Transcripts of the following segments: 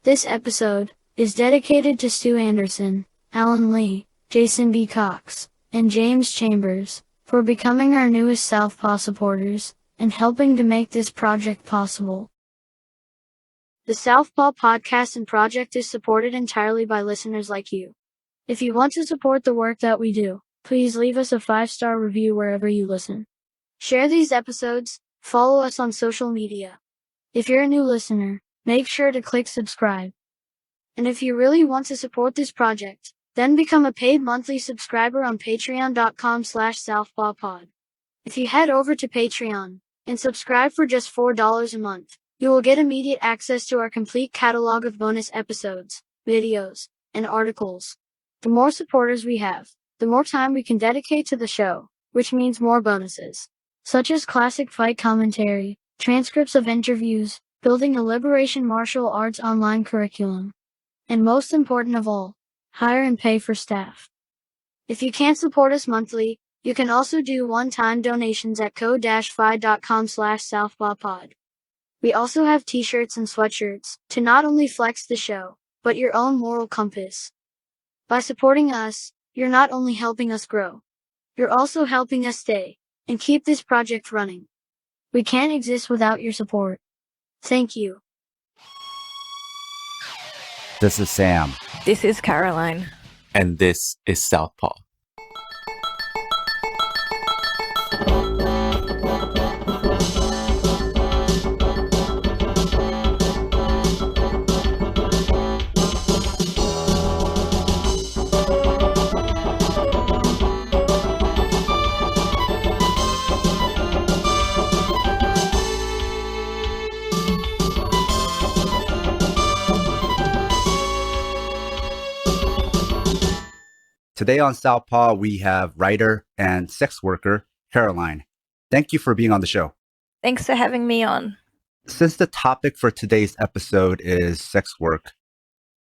This episode is dedicated to Stu Anderson, Alan Lee, Jason B. Cox, and James Chambers for becoming our newest Southpaw supporters and helping to make this project possible. The Southpaw podcast and project is supported entirely by listeners like you. If you want to support the work that we do, please leave us a 5-star review wherever you listen. Share these episodes, follow us on social media. If you're a new listener, make sure to click subscribe. And if you really want to support this project, then become a paid monthly subscriber on patreon.com/southpawpod. If you head over to Patreon and subscribe for just $4 a month, you will get immediate access to our complete catalog of bonus episodes, videos, and articles. The more supporters we have, the more time we can dedicate to the show, which means more bonuses, such as classic fight commentary, transcripts of interviews, building a liberation martial arts online curriculum, and most important of all, hire and pay for staff. If you can't support us monthly, you can also do one-time donations at ko-fi.com/southpawpod. We also have t-shirts and sweatshirts to not only flex the show, but your own moral compass. By supporting us, you're not only helping us grow, you're also helping us stay and keep this project running. We can't exist without your support. Thank you. This is Sam. This is Caroline. And this is Southpaw. Today on Southpaw, we have writer and sex worker Caroline. Thank you for being on the show. Thanks for having me on. Since the topic for today's episode is sex work,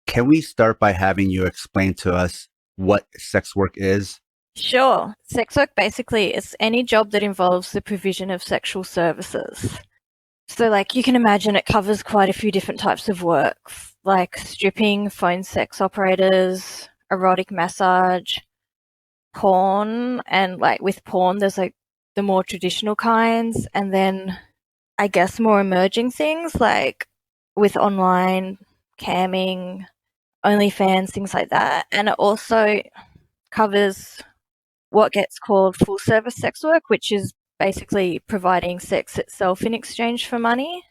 can we start by having you explain to us what sex work is? Sure. Sex work basically is any job that involves the provision of sexual services. So you can imagine it covers quite a few different types of work, like stripping, phone sex operators, erotic massage, porn, and with porn there's the more traditional kinds, and then I guess more emerging things with online camming, OnlyFans, things like that. And it also covers what gets called full service sex work, which is basically providing sex itself in exchange for money.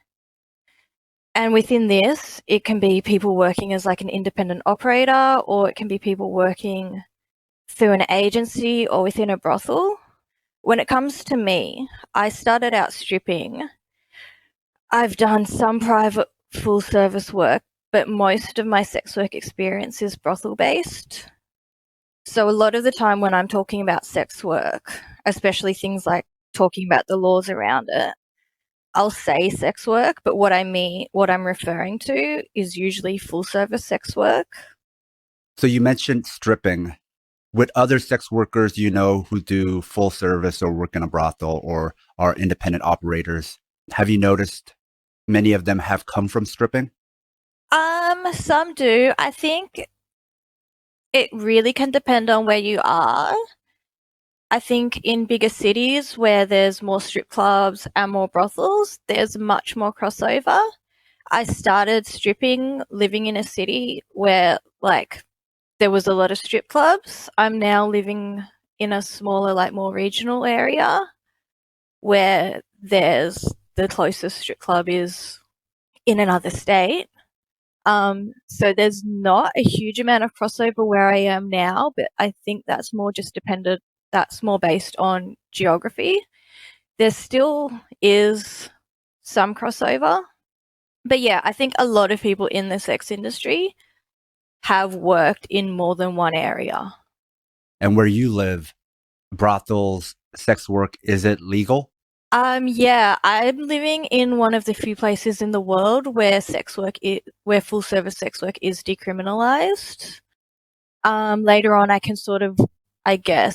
And within this, it can be people working as an independent operator, or it can be people working through an agency or within a brothel. When it comes to me, I started out stripping. I've done some private full service work, but most of my sex work experience is brothel based. So a lot of the time when I'm talking about sex work, especially things like talking about the laws around it, I'll say sex work, but what I'm referring to is usually full service sex work. So you mentioned stripping. With other sex workers who do full service or work in a brothel or are independent operators, have you noticed many of them have come from stripping? Some do. I think it really can depend on where you are. I think in bigger cities where there's more strip clubs and more brothels, there's much more crossover. I started stripping living in a city where there was a lot of strip clubs. I'm now living in a smaller, more regional area where the closest strip club is in another state. So there's not a huge amount of crossover where I am now, but I think that's more based on geography. There still is some crossover. But yeah, I think a lot of people in the sex industry have worked in more than one area. And where you live, brothels, sex work, is it legal? Yeah, I'm living in one of the few places in the world where where full service sex work is decriminalized. Later on, I can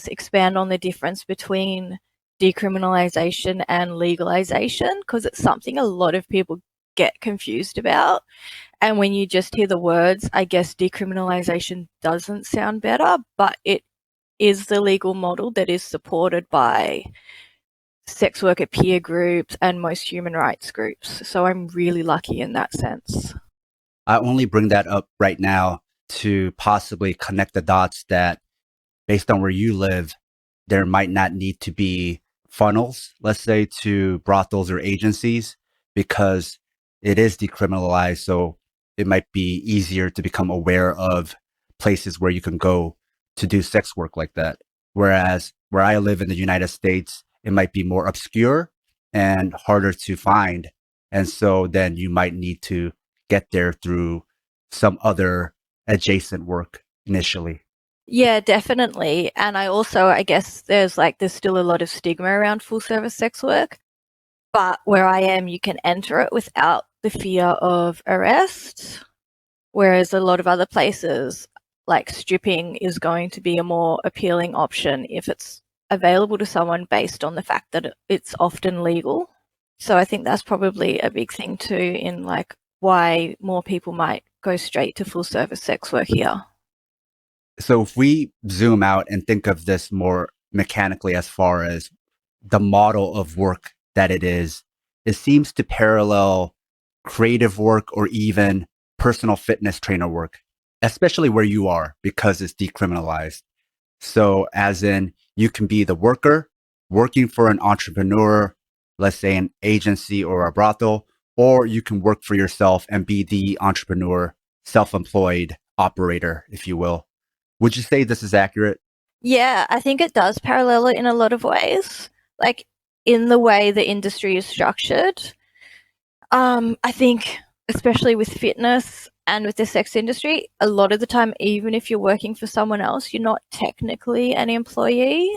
expand on the difference between decriminalization and legalization, because it's something a lot of people get confused about. And when you just hear the words, I guess decriminalization doesn't sound better, but it is the legal model that is supported by sex worker peer groups and most human rights groups. So I'm really lucky in that sense. I only bring that up right now to possibly connect the dots that based on where you live, there might not need to be funnels, let's say, to brothels or agencies because it is decriminalized. So it might be easier to become aware of places where you can go to do sex work like that. Whereas where I live in the United States, it might be more obscure and harder to find. And so then you might need to get there through some other adjacent work initially. Yeah, definitely. And I guess there's still a lot of stigma around full service sex work. But where I am, you can enter it without the fear of arrest. Whereas a lot of other places, like stripping, is going to be a more appealing option if it's available to someone based on the fact that it's often legal. So I think that's probably a big thing too in why more people might go straight to full service sex work here. So if we zoom out and think of this more mechanically as far as the model of work that it seems to parallel creative work or even personal fitness trainer work, especially where you are because it's decriminalized. So as in you can be the worker working for an entrepreneur, let's say an agency or a brothel, or you can work for yourself and be the entrepreneur, self-employed operator, if you will. Would you say this is accurate? Yeah, I think it does parallel it in a lot of ways. Like in the way the industry is structured. I think especially with fitness and with the sex industry, a lot of the time, even if you're working for someone else, you're not technically an employee.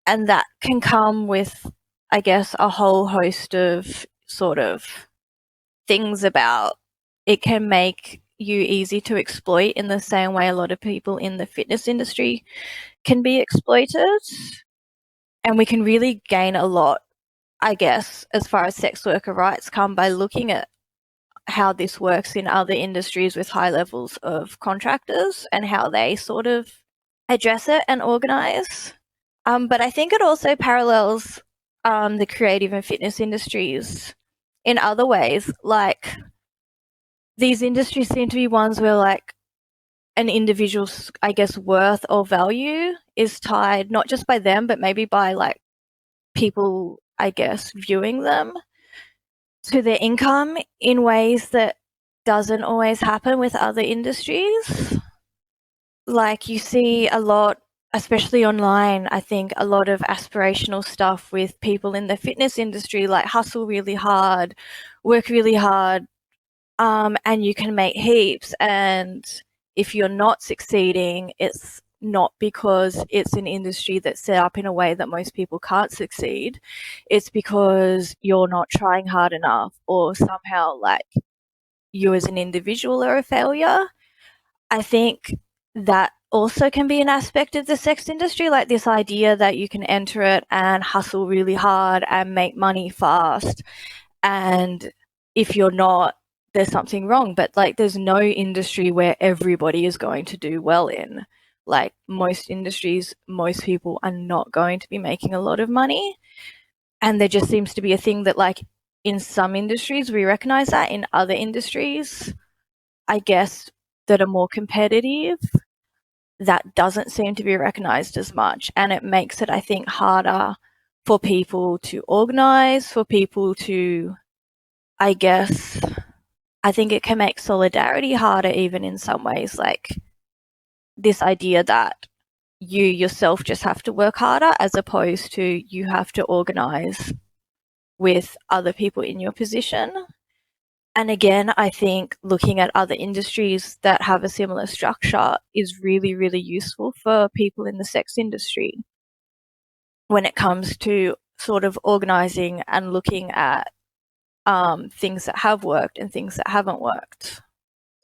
And that can come with, I guess, a whole host of sort of things about it can make you easy to exploit in the same way a lot of people in the fitness industry can be exploited. And we can really gain a lot, I guess, as far as sex worker rights come by looking at how this works in other industries with high levels of contractors and how they sort of address it and organize. But I think it also parallels the creative and fitness industries in other ways. Like these industries seem to be ones where an individual's, I guess, worth or value is tied not just by them, but maybe by people, I guess, viewing them to their income in ways that doesn't always happen with other industries. Like you see a lot, especially online, I think a lot of aspirational stuff with people in the fitness industry, like hustle really hard, work really hard, and you can make heaps. And if you're not succeeding, it's not because it's an industry that's set up in a way that most people can't succeed. It's because you're not trying hard enough or somehow you as an individual are a failure. I think that also can be an aspect of the sex industry, like this idea that you can enter it and hustle really hard and make money fast. And if you're not, there's something wrong. But there's no industry where everybody is going to do well in. Like most industries, most people are not going to be making a lot of money. And there just seems to be a thing that in some industries we recognize that, in other industries, I guess, that are more competitive, that doesn't seem to be recognized as much. And it makes it, I think, harder for people to organize, for people to, I guess, I think it can make solidarity harder even in some ways, this idea that you yourself just have to work harder as opposed to you have to organize with other people in your position. And again, I think looking at other industries that have a similar structure is really, really useful for people in the sex industry when it comes to sort of organizing and looking at things that have worked and things that haven't worked.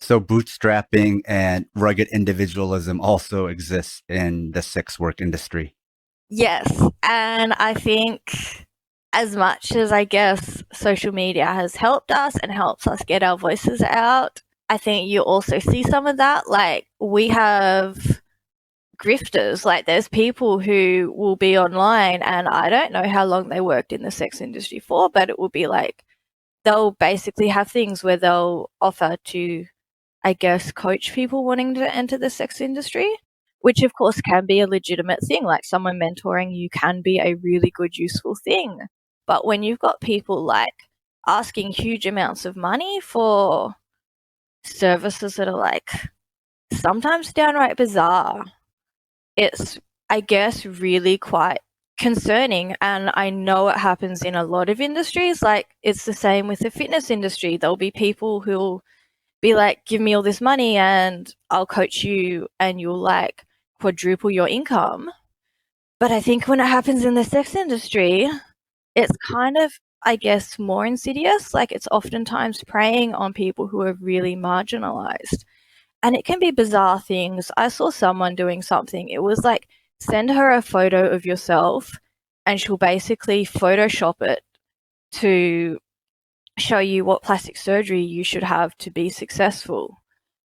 So bootstrapping and rugged individualism also exists in the sex work industry. Yes, and I think as much as I guess social media has helped us and helps us get our voices out, I think you also see some of that. Like, we have grifters, like there's people who will be online, and I don't know how long they worked in the sex industry for, but it will be like they'll basically have things where they'll offer to, I guess, coach people wanting to enter the sex industry, which of course can be a legitimate thing. Like, someone mentoring you can be a really good, useful thing. But when you've got people like asking huge amounts of money for services that are like sometimes downright bizarre, it's, I guess, really quite concerning. And I know it happens in a lot of industries. Like, it's the same with the fitness industry. There'll be people who'll be like, give me all this money and I'll coach you and you'll like quadruple your income. But I think when it happens in the sex industry, it's kind of, I guess, more insidious. Like, it's oftentimes preying on people who are really marginalized. And it can be bizarre things. I saw someone doing something. It was like, send her a photo of yourself and she'll basically Photoshop it to show you what plastic surgery you should have to be successful,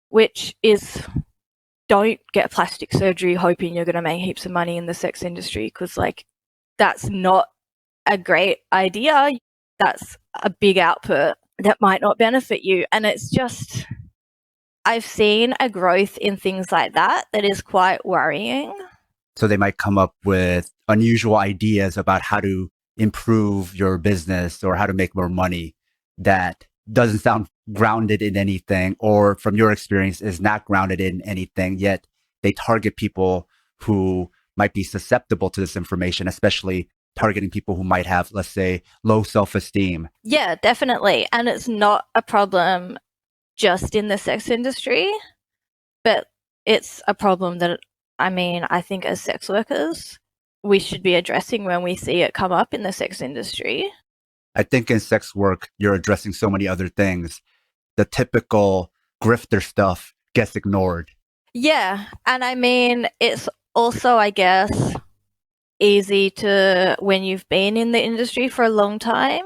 which is, don't get plastic surgery hoping you're going to make heaps of money in the sex industry, because like, that's not a great idea. That's a big output that might not benefit you. And it's just, I've seen a growth in things like that that is quite worrying. So they might come up with unusual ideas about how to improve your business or how to make more money that doesn't sound grounded in anything, or from your experience is not grounded in anything, yet they target people who might be susceptible to this information, especially targeting people who might have, let's say, low self-esteem. Yeah, definitely. And it's not a problem just in the sex industry, but it's a problem that, I mean, I think as sex workers, we should be addressing when we see it come up in the sex industry. I think in sex work, you're addressing so many other things. The typical grifter stuff gets ignored. Yeah. And I mean, it's also, I guess, easy to, when you've been in the industry for a long time,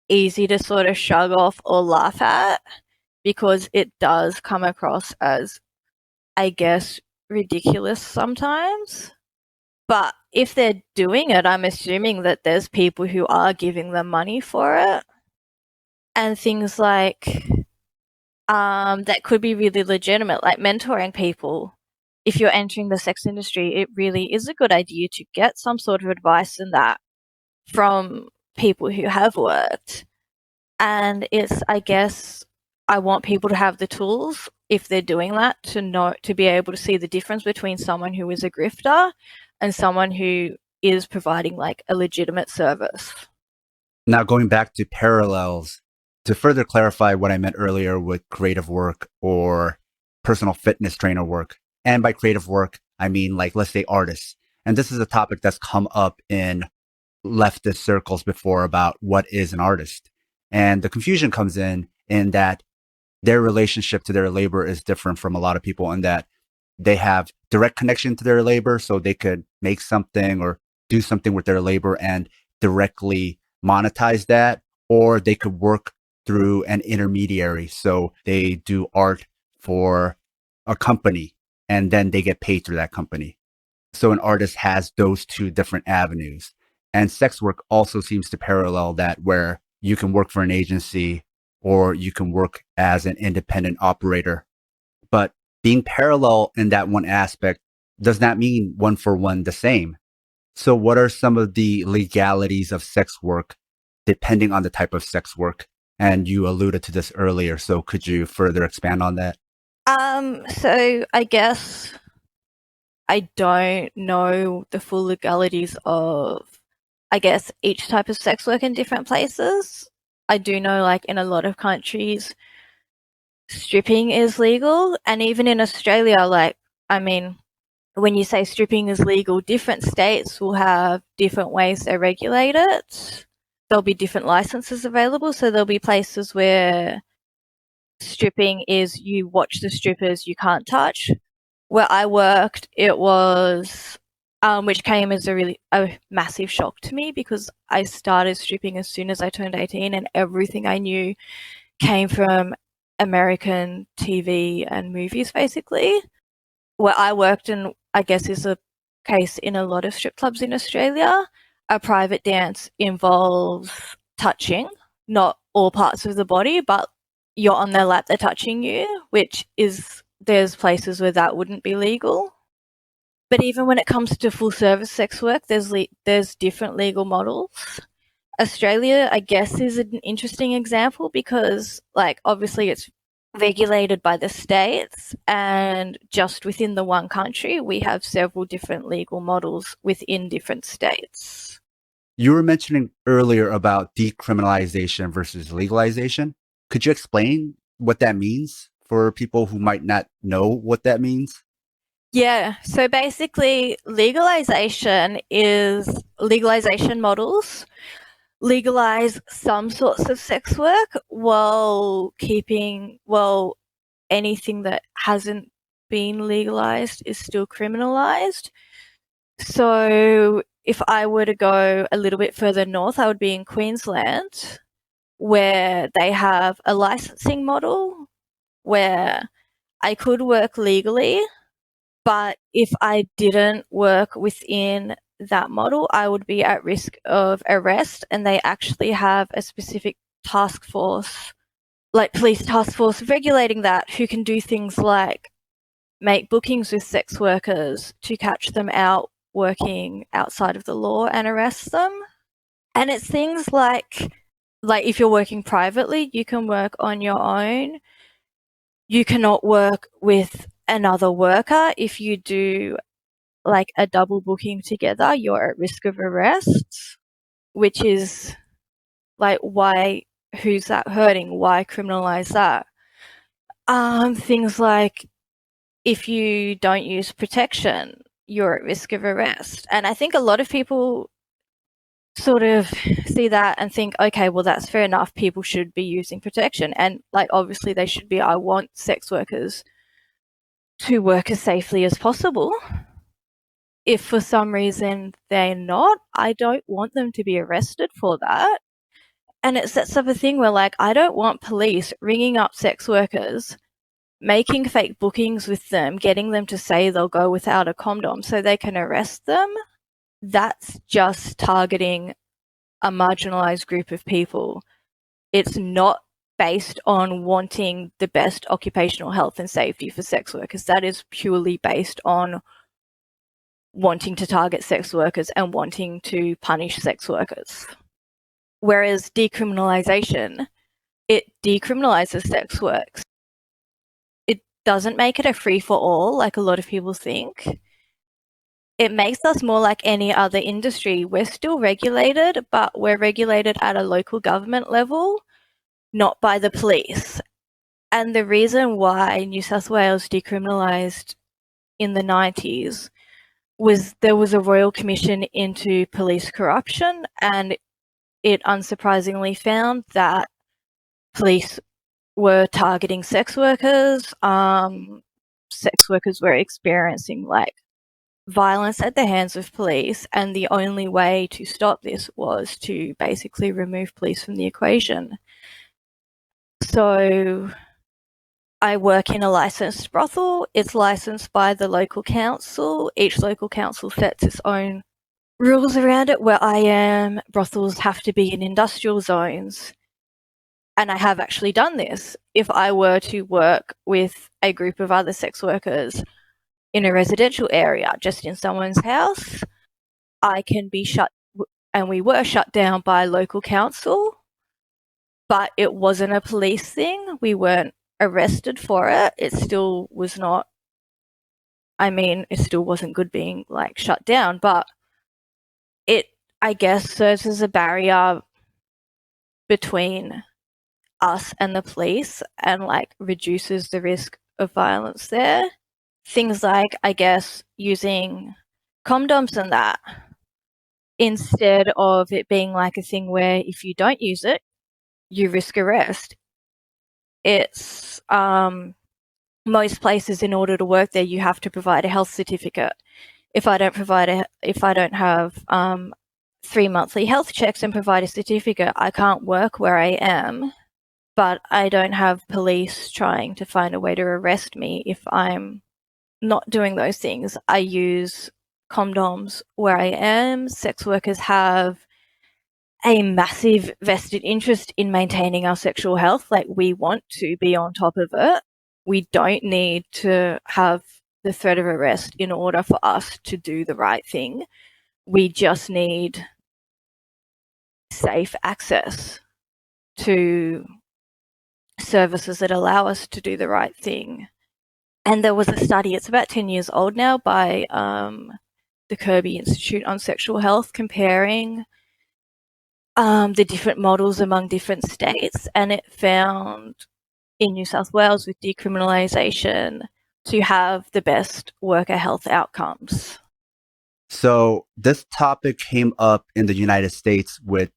easy to sort of shrug off or laugh at, because it does come across as, I guess, ridiculous sometimes. But if they're doing it, I'm assuming that there's people who are giving them money for it. And things like that could be really legitimate, like mentoring people. If you're entering the sex industry, it really is a good idea to get some sort of advice in that from people who have worked. And it's, I guess, I want people to have the tools, if they're doing that, to know, to be able to see the difference between someone who is a grifter and someone who is providing like a legitimate service. Now, going back to parallels, to further clarify what I meant earlier with creative work or personal fitness trainer work, and by creative work, I mean, like, let's say artists. And this is a topic that's come up in leftist circles before about what is an artist. And the confusion comes in that their relationship to their labor is different from a lot of people, in that they have direct connection to their labor, so they could make something or do something with their labor and directly monetize that, or they could work through an intermediary. So they do art for a company and then they get paid through that company. So an artist has those two different avenues. And sex work also seems to parallel that, where you can work for an agency or you can work as an independent operator. But being parallel in that one aspect does not mean one for one the same. So what are some of the legalities of sex work depending on the type of sex work? And you alluded to this earlier, so could you further expand on that? So I guess I don't know the full legalities of, I guess, each type of sex work in different places. I do know, like, in a lot of countries, stripping is legal. And even in Australia, like, I mean, when you say stripping is legal, different states will have different ways they regulate it. There'll be different licenses available. So there'll be places where stripping is you watch the strippers, you can't touch. Where I worked, it was which came as a massive shock to me because I started stripping as soon as I turned 18, and everything I knew came from American TV and movies, basically. Where I worked, and I guess is a case in a lot of strip clubs in Australia, a private dance involves touching, not all parts of the body, but you're on their lap, they're touching you, which is, there's places where that wouldn't be legal. But even when it comes to full service sex work, there's different legal models. Australia, I guess, is an interesting example because, like, obviously it's regulated by the states, and just within the one country, we have several different legal models within different states. You were mentioning earlier about decriminalization versus legalization. Could you explain what that means for people who might not know what that means? Yeah, so basically legalization models legalize some sorts of sex work while anything that hasn't been legalized is still criminalized. So if I were to go a little bit further north, I would be in Queensland, where they have a licensing model where I could work legally, but if I didn't work within that model, I would be at risk of arrest. And they actually have a specific task force, like police task force, regulating that, who can do things like make bookings with sex workers to catch them out working outside of the law and arrest them. And it's things like if you're working privately, you can work on your own. You cannot work with another worker. If you do like a double booking together, you're at risk of arrest, which is like, why, who's that hurting? Why criminalize that? Things like if you don't use protection, you're at risk of arrest. And I think a lot of people sort of see that and think, okay, well, that's fair enough. People should be using protection. And like, obviously they should be. I want sex workers to work as safely as possible. If for some reason they're not, I don't want them to be arrested for that. And it sets up a thing where, like, I don't want police ringing up sex workers, making fake bookings with them, getting them to say they'll go without a condom so they can arrest them. That's just targeting a marginalized group of people. It's not based on wanting the best occupational health and safety for sex workers. That is purely based on wanting to target sex workers and wanting to punish sex workers. Whereas decriminalization, it decriminalizes sex work. It doesn't make it a free-for-all like a lot of people think. It makes us more like any other industry. We're still regulated, but we're regulated at a local government level, not by the police. And the reason why New South Wales decriminalised in the 90s was there was a royal commission into police corruption, and it unsurprisingly found that police were targeting sex workers. Sex workers were experiencing like violence at the hands of police, and the only way to stop this was to basically remove police from the equation. So I work in a licensed brothel. It's licensed by the local council. Each local council sets its own rules around it. Where I am, brothels have to be in industrial zones. And I have actually done this. If I were to work with a group of other sex workers in a residential area, just in someone's house, I can be shut, and we were shut down by local council, but it wasn't a police thing. We weren't arrested for it. It still was not, it still wasn't good being like shut down, but it, I guess, serves as a barrier between us and the police and like reduces the risk of violence there. Things like, I guess, using condoms and that, instead of it being like a thing where if you don't use it, you risk arrest. It's most places, in order to work there, you have to provide a health certificate. if I don't have 3 monthly health checks and provide a certificate, I can't work where I am, but I don't have police trying to find a way to arrest me if I'm not doing those things. I use condoms where I am. Sex workers have a massive vested interest in maintaining our sexual health. Like, we want to be on top of it. We don't need to have the threat of arrest in order for us to do the right thing. We just need safe access to services that allow us to do the right thing. And there was a study, it's about 10 years old now, by the Kirby Institute on Sexual Health, comparing the different models among different states, and it found in New South Wales with decriminalisation to have the best worker health outcomes. So this topic came up in the United States with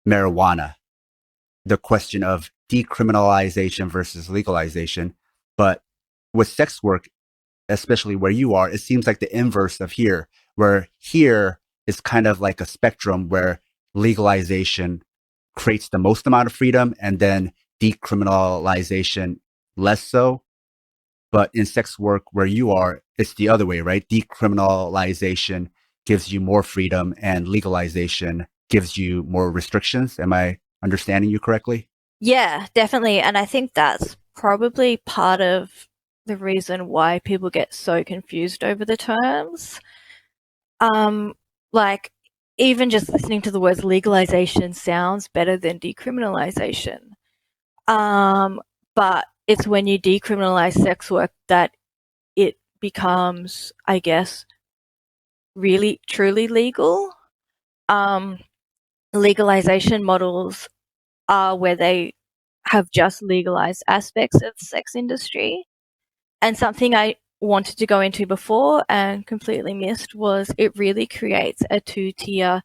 marijuana, the question of decriminalization versus legalization. But with sex work, especially where you are, it seems like the inverse of here, where here is kind of like a spectrum where legalization creates the most amount of freedom and then decriminalization less so. But in sex work where you are, it's the other way, right? Decriminalization gives you more freedom and legalization gives you more restrictions. Am I understanding you correctly? Yeah, definitely. And I think that's probably part of the reason why people get so confused over the terms. Like, even just listening to the words legalization sounds better than decriminalization. But it's when you decriminalize sex work that it becomes, I guess, really, truly legal. Legalization models are where they have just legalized aspects of the sex industry. And something I wanted to go into before and completely missed was it really creates a two-tier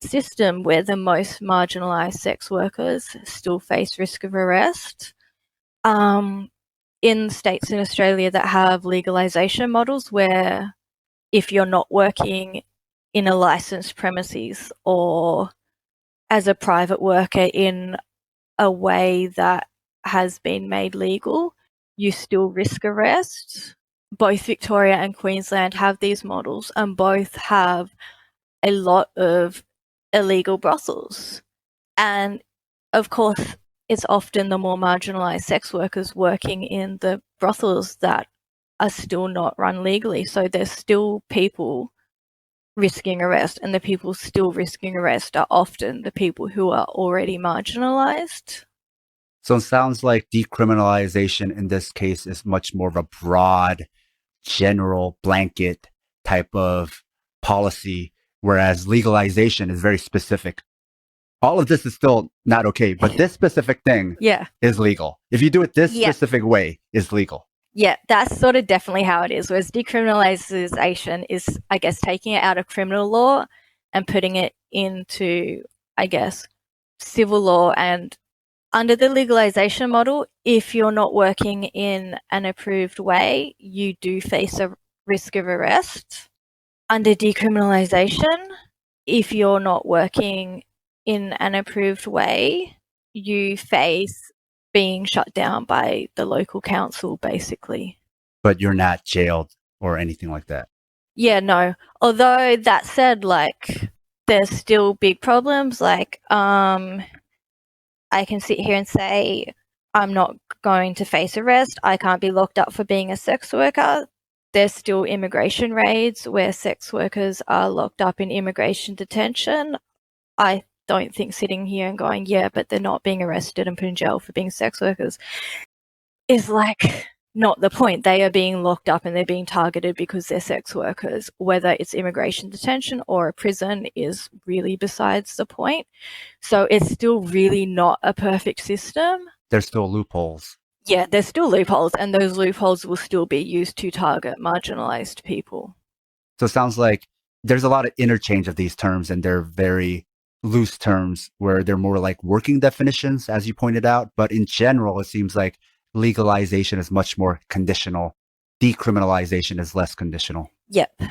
system where the most marginalized sex workers still face risk of arrest. In states in Australia that have legalization models, where if you're not working in a licensed premises or as a private worker in a way that has been made legal, you still risk arrest. Both Victoria and Queensland have these models, and both have a lot of illegal brothels. And of course, it's often the more marginalised sex workers working in the brothels that are still not run legally. So there's still people risking arrest, and the people still risking arrest are often the people who are already marginalised. So it sounds like decriminalization in this case is much more of a broad, general, blanket type of policy, whereas legalization is very specific. All of this is still not okay, but this specific thing is legal. If you do it this specific way, is legal. Yeah, that's sort of definitely how it is. Whereas decriminalization is, I guess, taking it out of criminal law and putting it into, I guess, civil law. And under the legalization model, if you're not working in an approved way, you do face a risk of arrest. Under decriminalization, if you're not working in an approved way, you face being shut down by the local council, basically. But you're not jailed or anything like that. Yeah, no. Although that said, like, there's still big problems. Like, I can sit here and say I'm not going to face arrest. I can't be locked up for being a sex worker. There's still immigration raids where sex workers are locked up in immigration detention. I don't think sitting here and going, yeah, but they're not being arrested and put in jail for being sex workers is like not the point. They are being locked up and they're being targeted because they're sex workers. Whether it's immigration detention or a prison is really besides the point. So it's still really not a perfect system. There's still loopholes. Yeah, there's still loopholes, and those loopholes will still be used to target marginalized people. So it sounds like there's a lot of interchange of these terms, and they're very loose terms where they're more like working definitions, as you pointed out. But in general, it seems like legalization is much more conditional. Decriminalization is less conditional. Yep.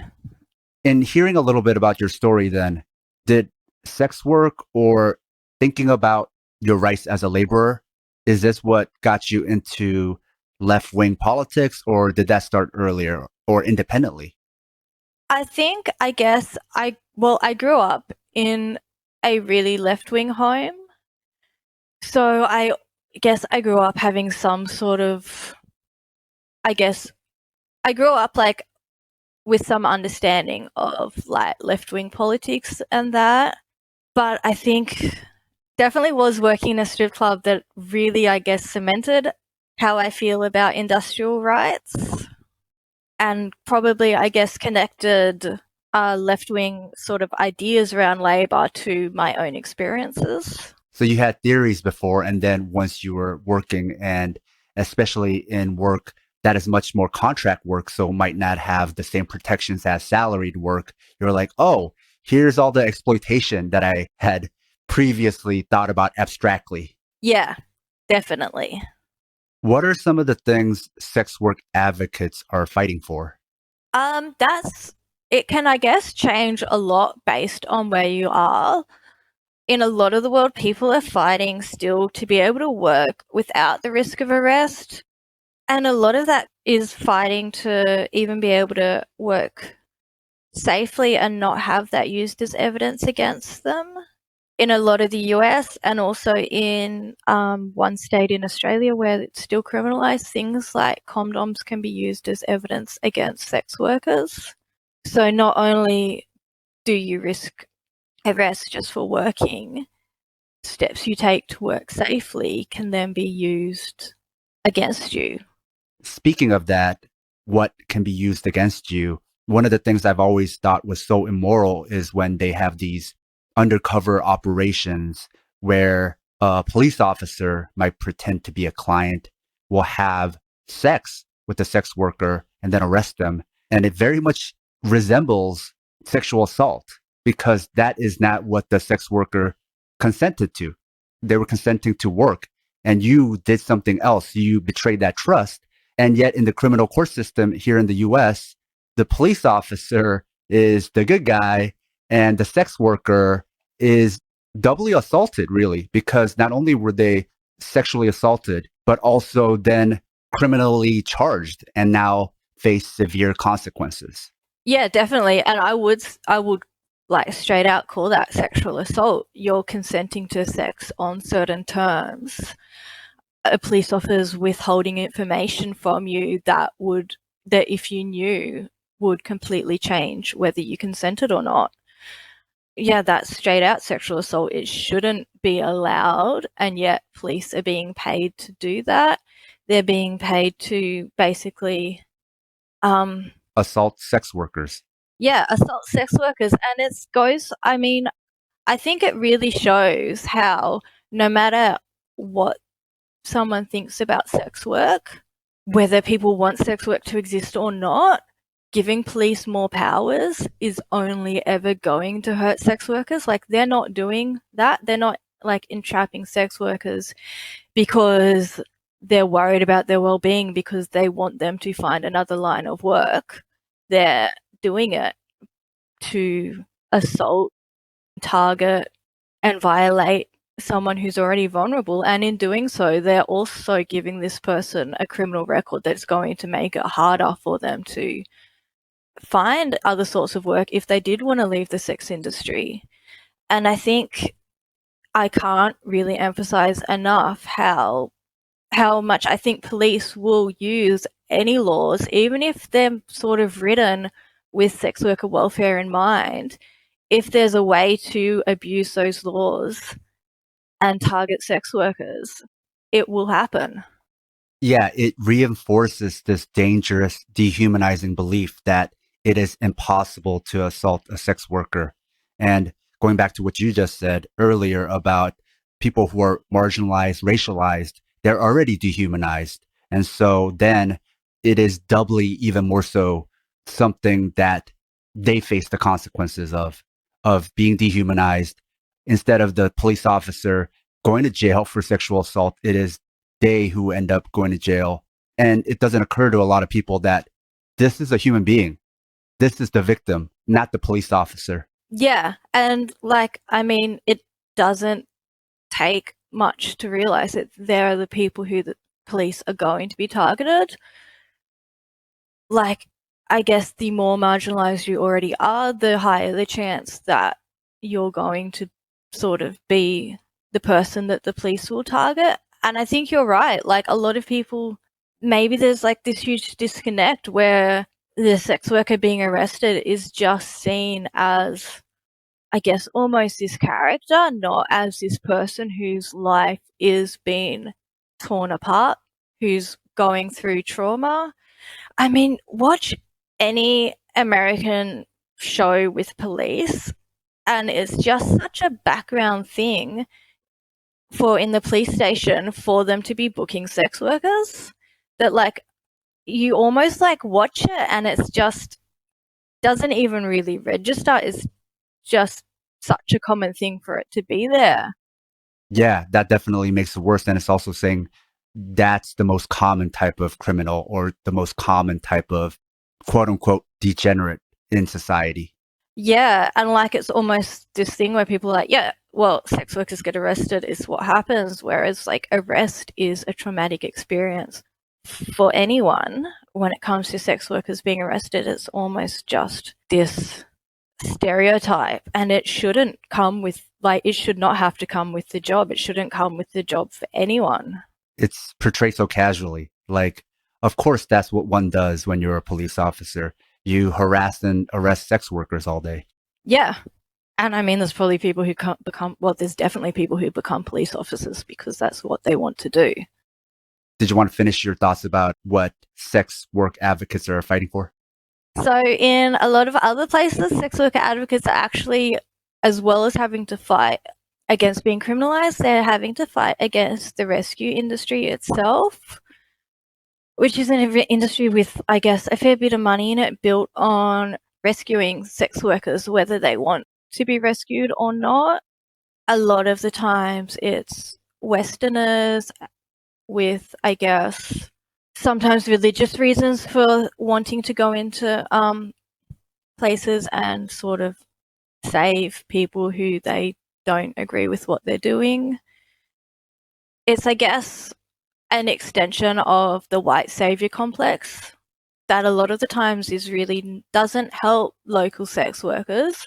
In hearing a little bit about your story, then, did sex work or thinking about your rights as a laborer, is this what got you into left wing politics, or did that start earlier or independently? I guess I grew up in a really left-wing home. So I guess I grew up having some sort of, I guess I grew up like with some understanding of like left-wing politics and that. But I think definitely was working in a strip club that really, I guess, cemented how I feel about industrial rights and probably, I guess, connected left-wing sort of ideas around labor to my own experiences. So you had theories before, and then once you were working, and especially in work that is much more contract work, so might not have the same protections as salaried work, you're like, oh, here's all the exploitation that I had previously thought about abstractly. Yeah, definitely. What are some of the things sex work advocates are fighting for? It can, I guess, change a lot based on where you are. In a lot of the world, people are fighting still to be able to work without the risk of arrest. And a lot of that is fighting to even be able to work safely and not have that used as evidence against them. In a lot of the US and also in one state in Australia where it's still criminalised, things like condoms can be used as evidence against sex workers. So not only do you risk arrest just for working, steps you take to work safely can then be used against you. Speaking of that, what can be used against you? One of the things I've always thought was so immoral is when they have these undercover operations where a police officer might pretend to be a client, will have sex with the sex worker and then arrest them. And it very much resembles sexual assault because that is not what the sex worker consented to. They were consenting to work and you did something else. You betrayed that trust. And yet in the criminal court system here in the US, the police officer is the good guy and the sex worker is doubly assaulted, really, because not only were they sexually assaulted, but also then criminally charged and now face severe consequences. Yeah, definitely. And I would like straight out call that sexual assault. You're consenting to sex on certain terms. A police officer's withholding information from you that if you knew would completely change whether you consented or not. Yeah, that's straight out sexual assault. It shouldn't be allowed, and yet police are being paid to do that. They're being paid to basically assault sex workers. Yeah, assault sex workers. And I think it really shows how no matter what someone thinks about sex work, whether people want sex work to exist or not, giving police more powers is only ever going to hurt sex workers. Like, they're not doing that. They're not like entrapping sex workers because they're worried about their well-being because they want them to find another line of work. They're doing it to assault, target, and violate someone who's already vulnerable. And in doing so, they're also giving this person a criminal record that's going to make it harder for them to find other sorts of work if they did want to leave the sex industry. And I think I can't really emphasize enough how much I think police will use any laws, even if they're sort of written with sex worker welfare in mind. If there's a way to abuse those laws and target sex workers, it will happen. Yeah, it reinforces this dangerous, dehumanizing belief that it is impossible to assault a sex worker. And going back to what you just said earlier about people who are marginalized, racialized, they're already dehumanized. And so then it is doubly, even more so, something that they face the consequences of being dehumanized. Instead of the police officer going to jail for sexual assault, it is they who end up going to jail. And it doesn't occur to a lot of people that this is a human being. This is the victim. not the police officer. Yeah, and like, I mean, it doesn't take much to realize that there are the people who the police are going to be targeted. Like, I guess the more marginalized you already are, the higher the chance that you're going to sort of be the person that the police will target. And I think you're right. Like, a lot of people, maybe there's like this huge disconnect where the sex worker being arrested is just seen as, I guess, almost this character, not as this person whose life is being torn apart, who's going through trauma. I mean, watch any American show with police, and it's just such a background thing for in the police station for them to be booking sex workers that, like, you almost like watch it and it's just doesn't even really register. It's just such a common thing for it to be there. Yeah, that definitely makes it worse. And it's also saying that's the most common type of criminal or the most common type of quote unquote degenerate in society. Yeah, and like it's almost this thing where people are like, yeah, well, sex workers get arrested is what happens, whereas like arrest is a traumatic experience for anyone. When it comes to sex workers being arrested, it's almost just this stereotype, and it shouldn't come with, like, it should not have to come with the job. It shouldn't come with the job for anyone. It's portrayed so casually. Like, of course, that's what one does when you're a police officer. You harass and arrest sex workers all day. Yeah. And I mean, there's probably people who can't become, well, there's definitely people who become police officers because that's what they want to do. Did you want to finish your thoughts about what sex work advocates are fighting for? So in a lot of other places, sex worker advocates are actually, as well as having to fight against being criminalized, they're having to fight against the rescue industry itself, which is an industry with, I guess, a fair bit of money in it, built on rescuing sex workers, whether they want to be rescued or not. A lot of the times it's Westerners with, I guess, sometimes religious reasons for wanting to go into places and sort of save people who they don't agree with what they're doing. It's, I guess, an extension of the white savior complex that a lot of the times is really doesn't help local sex workers.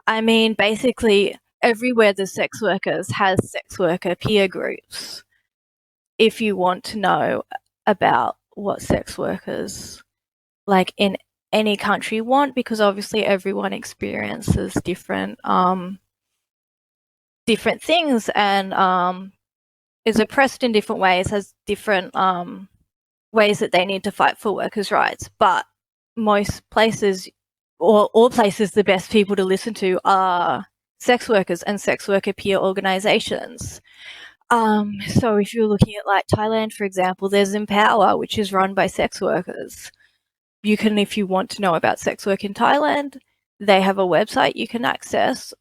I mean, basically everywhere the sex workers has sex worker peer groups. If you want to know about what sex workers, like in any country, want, because obviously everyone experiences different things and is oppressed in different ways, has different ways that they need to fight for workers' rights. But most places, or all places, the best people to listen to are sex workers and sex worker peer organizations. So if you're looking at like Thailand, for example, there's Empower, which is run by sex workers. You can, if you want to know about sex work in Thailand, they have a website you can access.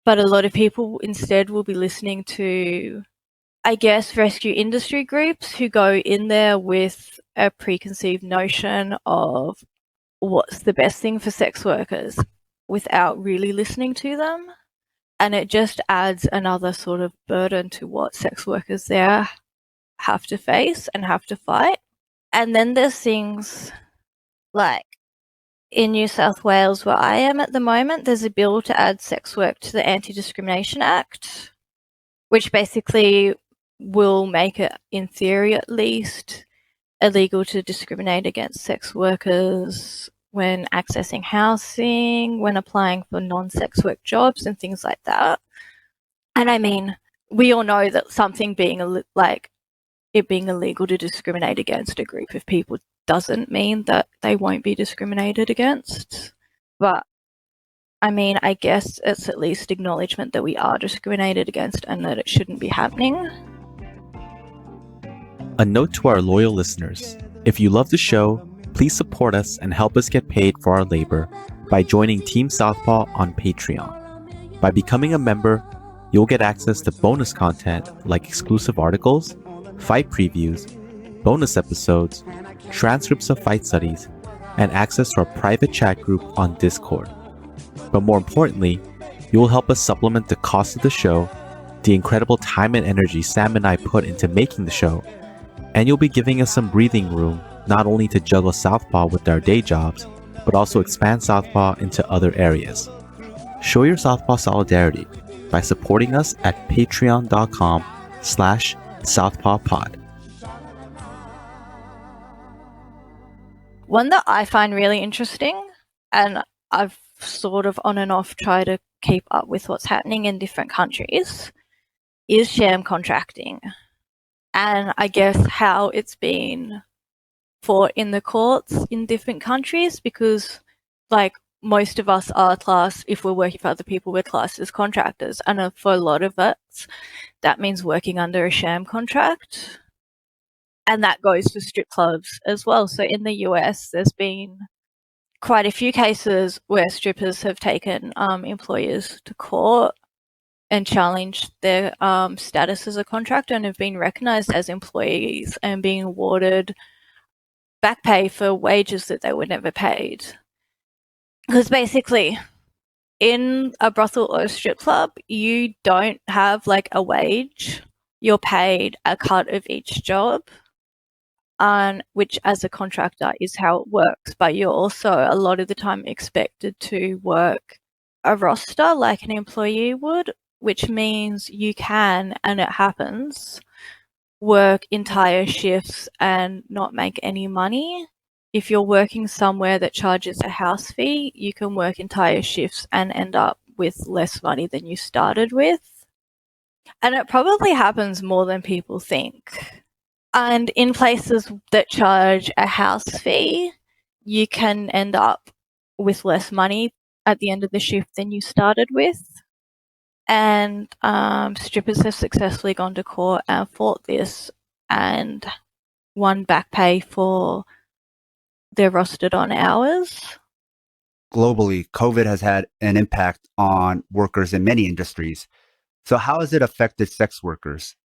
But a lot of people instead will be listening to, I guess, rescue industry groups who go in there with a preconceived notion of what's the best thing for sex workers without really listening to them. And it just adds another sort of burden to what sex workers there have to face and have to fight. And then there's things like in New South Wales, where I am at the moment, there's a bill to add sex work to the Anti-Discrimination Act, which basically will make it, in theory at least, illegal to discriminate against sex workers when accessing housing, when applying for non-sex work jobs and things like that. And I mean, we all know that something being like it being illegal to discriminate against a group of people doesn't mean that they won't be discriminated against. But I mean, I guess it's at least acknowledgement that we are discriminated against and that it shouldn't be happening. A note to our loyal listeners: if you love the show, please support us and help us get paid for our labor by joining Team Southpaw on Patreon. By becoming a member, you'll get access to bonus content like exclusive articles, fight previews, bonus episodes, transcripts of fight studies, and access to our private chat group on Discord. But more importantly, you will help us supplement the cost of the show, the incredible time and energy Sam and I put into making the show, and you'll be giving us some breathing room not only to juggle Southpaw with our day jobs, but also expand Southpaw into other areas. Show your Southpaw solidarity by supporting us at patreon.com/southpawpod. One that I find really interesting, and I've sort of on and off tried to keep up with what's happening in different countries, is sham contracting. And I guess how it's been fought in the courts in different countries, because like most of us are classed, if we're working for other people, we're classed as contractors. And for a lot of us, that means working under a sham contract. And that goes for strip clubs as well. So in the US, there's been quite a few cases where strippers have taken employers to court and challenged their status as a contractor and have been recognised as employees and being awarded back pay for wages that they were never paid. Because basically, in a brothel or a strip club, you don't have like a wage. You're paid a cut of each job, which as a contractor is how it works. But you're also a lot of the time expected to work a roster like an employee would, which means you can, and it happens, work entire shifts and not make any money. If you're working somewhere that charges a house fee, you can work entire shifts and end up with less money than you started with. And it probably happens more than people think. And in places that charge a house fee, you can end up with less money at the end of the shift than you started with. And strippers have successfully gone to court and fought this and won back pay for their rostered on hours. Globally, COVID has had an impact on workers in many industries. So how has it affected sex workers?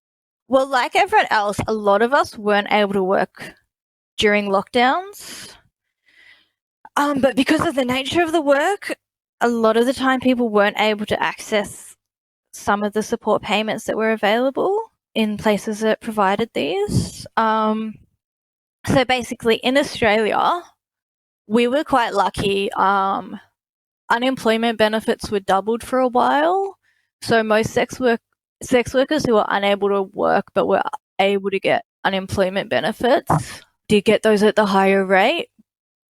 Well, like everyone else, a lot of us weren't able to work during lockdowns. But because of the nature of the work, a lot of the time people weren't able to access some of the support payments that were available in places that provided these. So basically in Australia, we were quite lucky. Unemployment benefits were doubled for a while. So most sex workers who were unable to work but were able to get unemployment benefits did get those at the higher rate.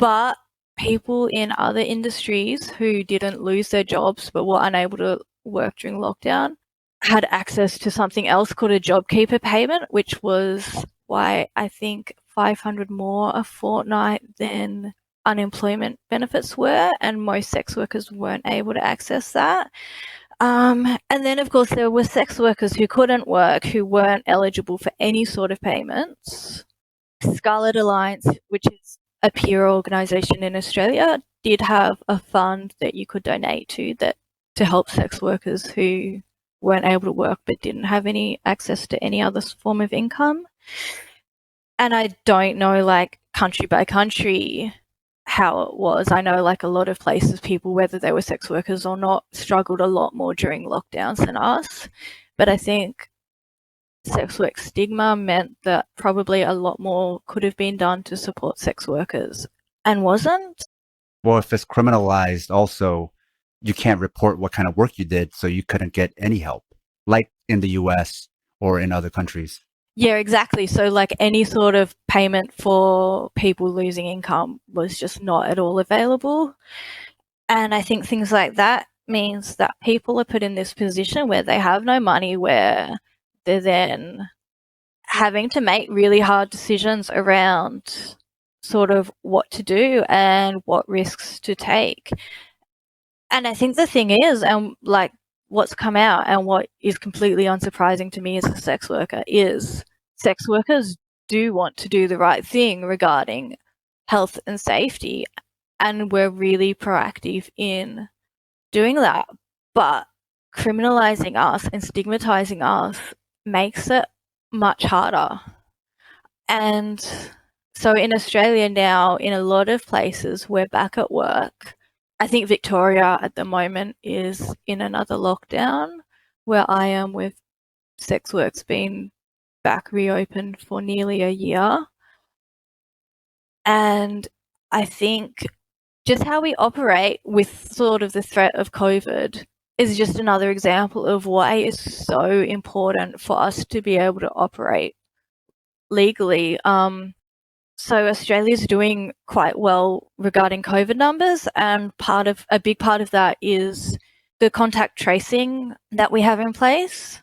But people in other industries who didn't lose their jobs but were unable to work during lockdown had access to something else called a JobKeeper payment, which was why I think $500 more a fortnight than unemployment benefits were, and most sex workers weren't able to access that. And then, of course, there were sex workers who couldn't work, who weren't eligible for any sort of payments. Scarlet Alliance, which is a peer organisation in Australia, did have a fund that you could donate to help sex workers who weren't able to work but didn't have any access to any other form of income. And I don't know, like, country by country how it was. I know, like, a lot of places, people, whether they were sex workers or not, struggled a lot more during lockdowns than us. But I think sex work stigma meant that probably a lot more could have been done to support sex workers and wasn't. Well, if it's criminalized, also, you can't report what kind of work you did, so you couldn't get any help, like in the US or in other countries. Yeah, exactly. So like any sort of payment for people losing income was just not at all available. And I think things like that means that people are put in this position where they have no money, where they're then having to make really hard decisions around sort of what to do and what risks to take. And I think the thing is, and like what's come out and what is completely unsurprising to me as a sex worker is sex workers do want to do the right thing regarding health and safety, and we're really proactive in doing that. But criminalizing us and stigmatizing us makes it much harder. And so in Australia now, in a lot of places, we're back at work I think Victoria at the moment is in another lockdown, where I am with sex work's been back reopened for nearly a year. And I think just how we operate with sort of the threat of COVID is just another example of why it's so important for us to be able to operate legally. So Australia's doing quite well regarding COVID numbers, and a big part of that is the contact tracing that we have in place.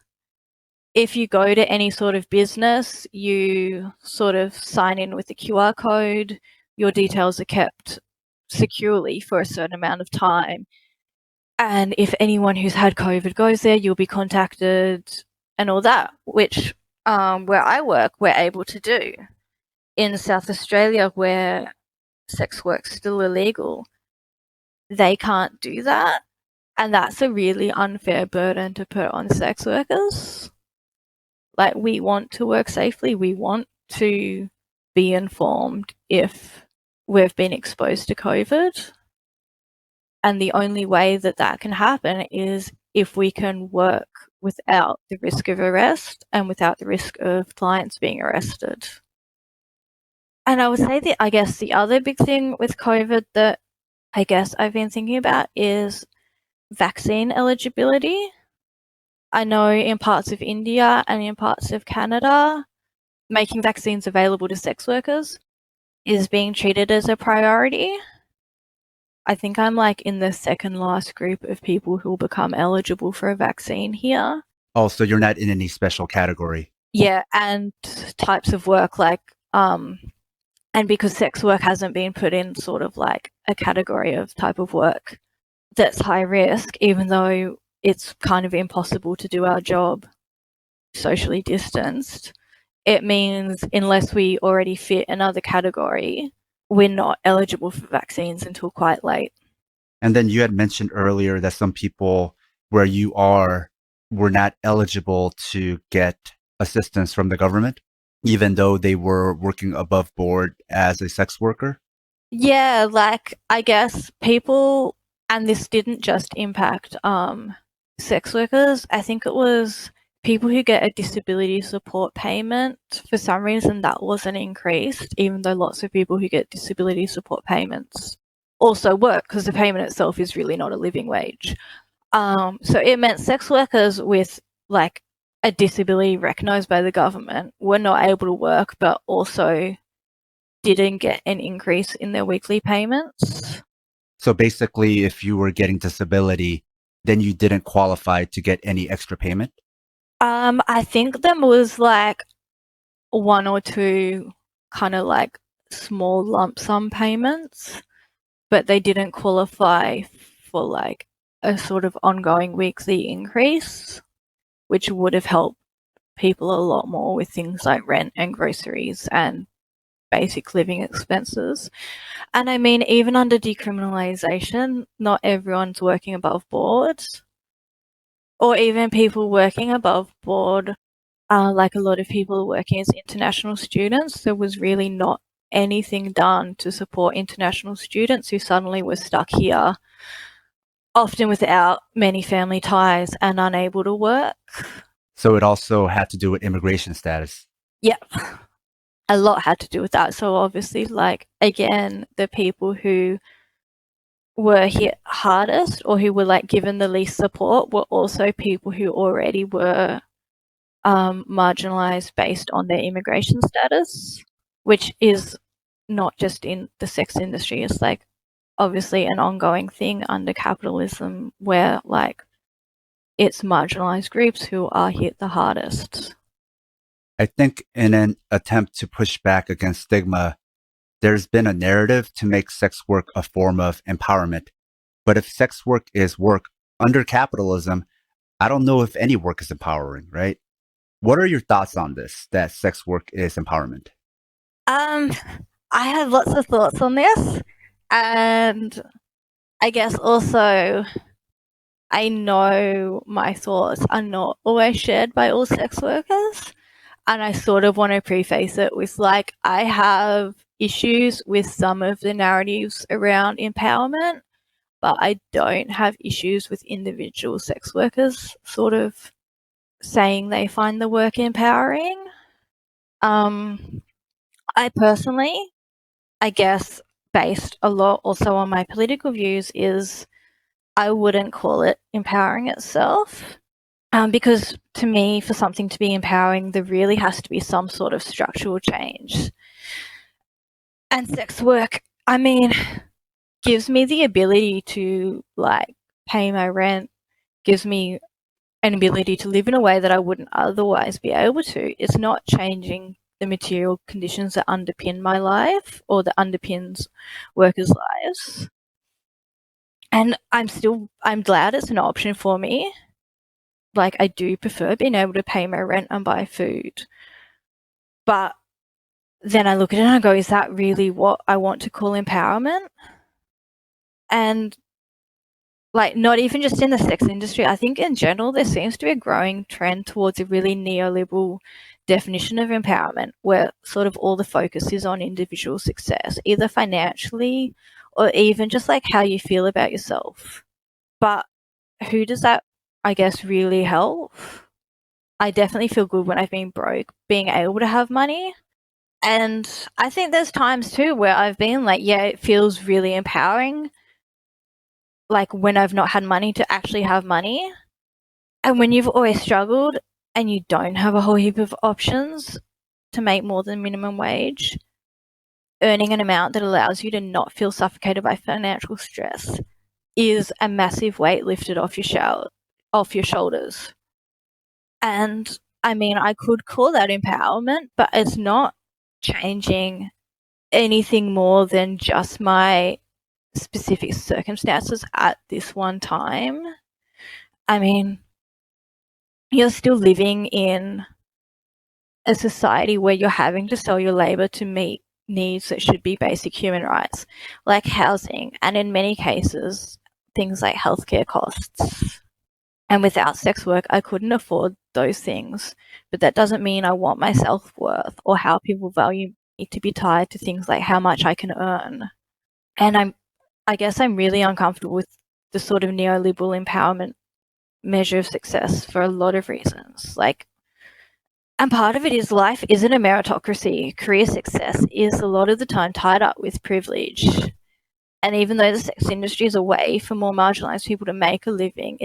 If you go to any sort of business, you sort of sign in with the QR code, your details are kept securely for a certain amount of time. And if anyone who's had COVID goes there, you'll be contacted and all that, which where I work, we're able to do. In South Australia, where sex work's still illegal, they can't do that. And that's a really unfair burden to put on sex workers. Like, we want to work safely. We want to be informed if we've been exposed to COVID. And the only way that that can happen is if we can work without the risk of arrest and without the risk of clients being arrested. And I would say that I guess the other big thing with COVID that I guess I've been thinking about is vaccine eligibility. I know in parts of India and in parts of Canada, making vaccines available to sex workers is being treated as a priority. I think I'm like in the second last group of people who will become eligible for a vaccine here. Oh, so you're not in any special category. Yeah, and types of work like, and because sex work hasn't been put in sort of like a category of type of work that's high risk, even though it's kind of impossible to do our job socially distanced, it means unless we already fit another category, we're not eligible for vaccines until quite late. And then you had mentioned earlier that some people where you are were not eligible to get assistance from the government, even though they were working above board as a sex worker. Yeah, like I guess people, and this didn't just impact sex workers, I think it was people who get a disability support payment. For some reason that wasn't increased, even though lots of people who get disability support payments also work, because the payment itself is really not a living wage. So it meant sex workers with like a disability recognised by the government were not able to work, but also didn't get an increase in their weekly payments. So basically, if you were getting disability, then you didn't qualify to get any extra payment? I think there was like one or two kind of like small lump sum payments, but they didn't qualify for like a sort of ongoing weekly increase, which would have helped people a lot more with things like rent and groceries and basic living expenses. And I mean, even under decriminalization, not everyone's working above board. Or even people working above board, like a lot of people working as international students, there was really not anything done to support international students who suddenly were stuck here, often without many family ties and unable to work. So it also had to do with immigration status. Yep. A lot had to do with that. So obviously, like, again, the people who were hit hardest or who were like given the least support were also people who already were marginalized based on their immigration status, which is not just in the sex industry. It's like obviously an ongoing thing under capitalism where like it's marginalized groups who are hit the hardest. I think in an attempt to push back against stigma, there's been a narrative to make sex work a form of empowerment. But if sex work is work under capitalism, I don't know if any work is empowering, right? What are your thoughts on this, that sex work is empowerment? I have lots of thoughts on this. And I guess also I know my thoughts are not always shared by all sex workers. And I sort of want to preface it with like, I have issues with some of the narratives around empowerment. but I don't have issues with individual sex workers sort of saying they find the work empowering. I personally, I guess, based a lot also on my political views, is I wouldn't call it empowering itself. Because to me, for something to be empowering, there really has to be some sort of structural change. And sex work, I mean, gives me the ability to like pay my rent, gives me an ability to live in a way that I wouldn't otherwise be able to. It's not changing the material conditions that underpin my life or that underpins workers' lives. And I'm glad it's an option for me. Like, I do prefer being able to pay my rent and buy food. But then I look at it and I go, is that really what I want to call empowerment? And like, not even just in the sex industry, I think in general there seems to be a growing trend towards a really neoliberal definition of empowerment where sort of all the focus is on individual success, either financially or even just like how you feel about yourself. But who does that, I guess, really help? I definitely feel good when I've been broke, being able to have money. And I think there's times too where I've been like, yeah, it feels really empowering, like when I've not had money to actually have money. And when you've always struggled and you don't have a whole heap of options to make more than minimum wage, earning an amount that allows you to not feel suffocated by financial stress is a massive weight lifted off your shoulders. And I mean, I could call that empowerment, but it's not changing anything more than just my specific circumstances at this one time. I mean, you're still living in a society where you're having to sell your labor to meet needs that should be basic human rights, like housing, and in many cases, things like healthcare costs. And without sex work, I couldn't afford those things. But that doesn't mean I want my self-worth or how people value me to be tied to things like how much I can earn. And I guess I'm really uncomfortable with the sort of neoliberal empowerment measure of success for a lot of reasons. And part of it is life isn't a meritocracy. Career success is a lot of the time tied up with privilege. And even though the sex industry is a way for more marginalized people to make a living,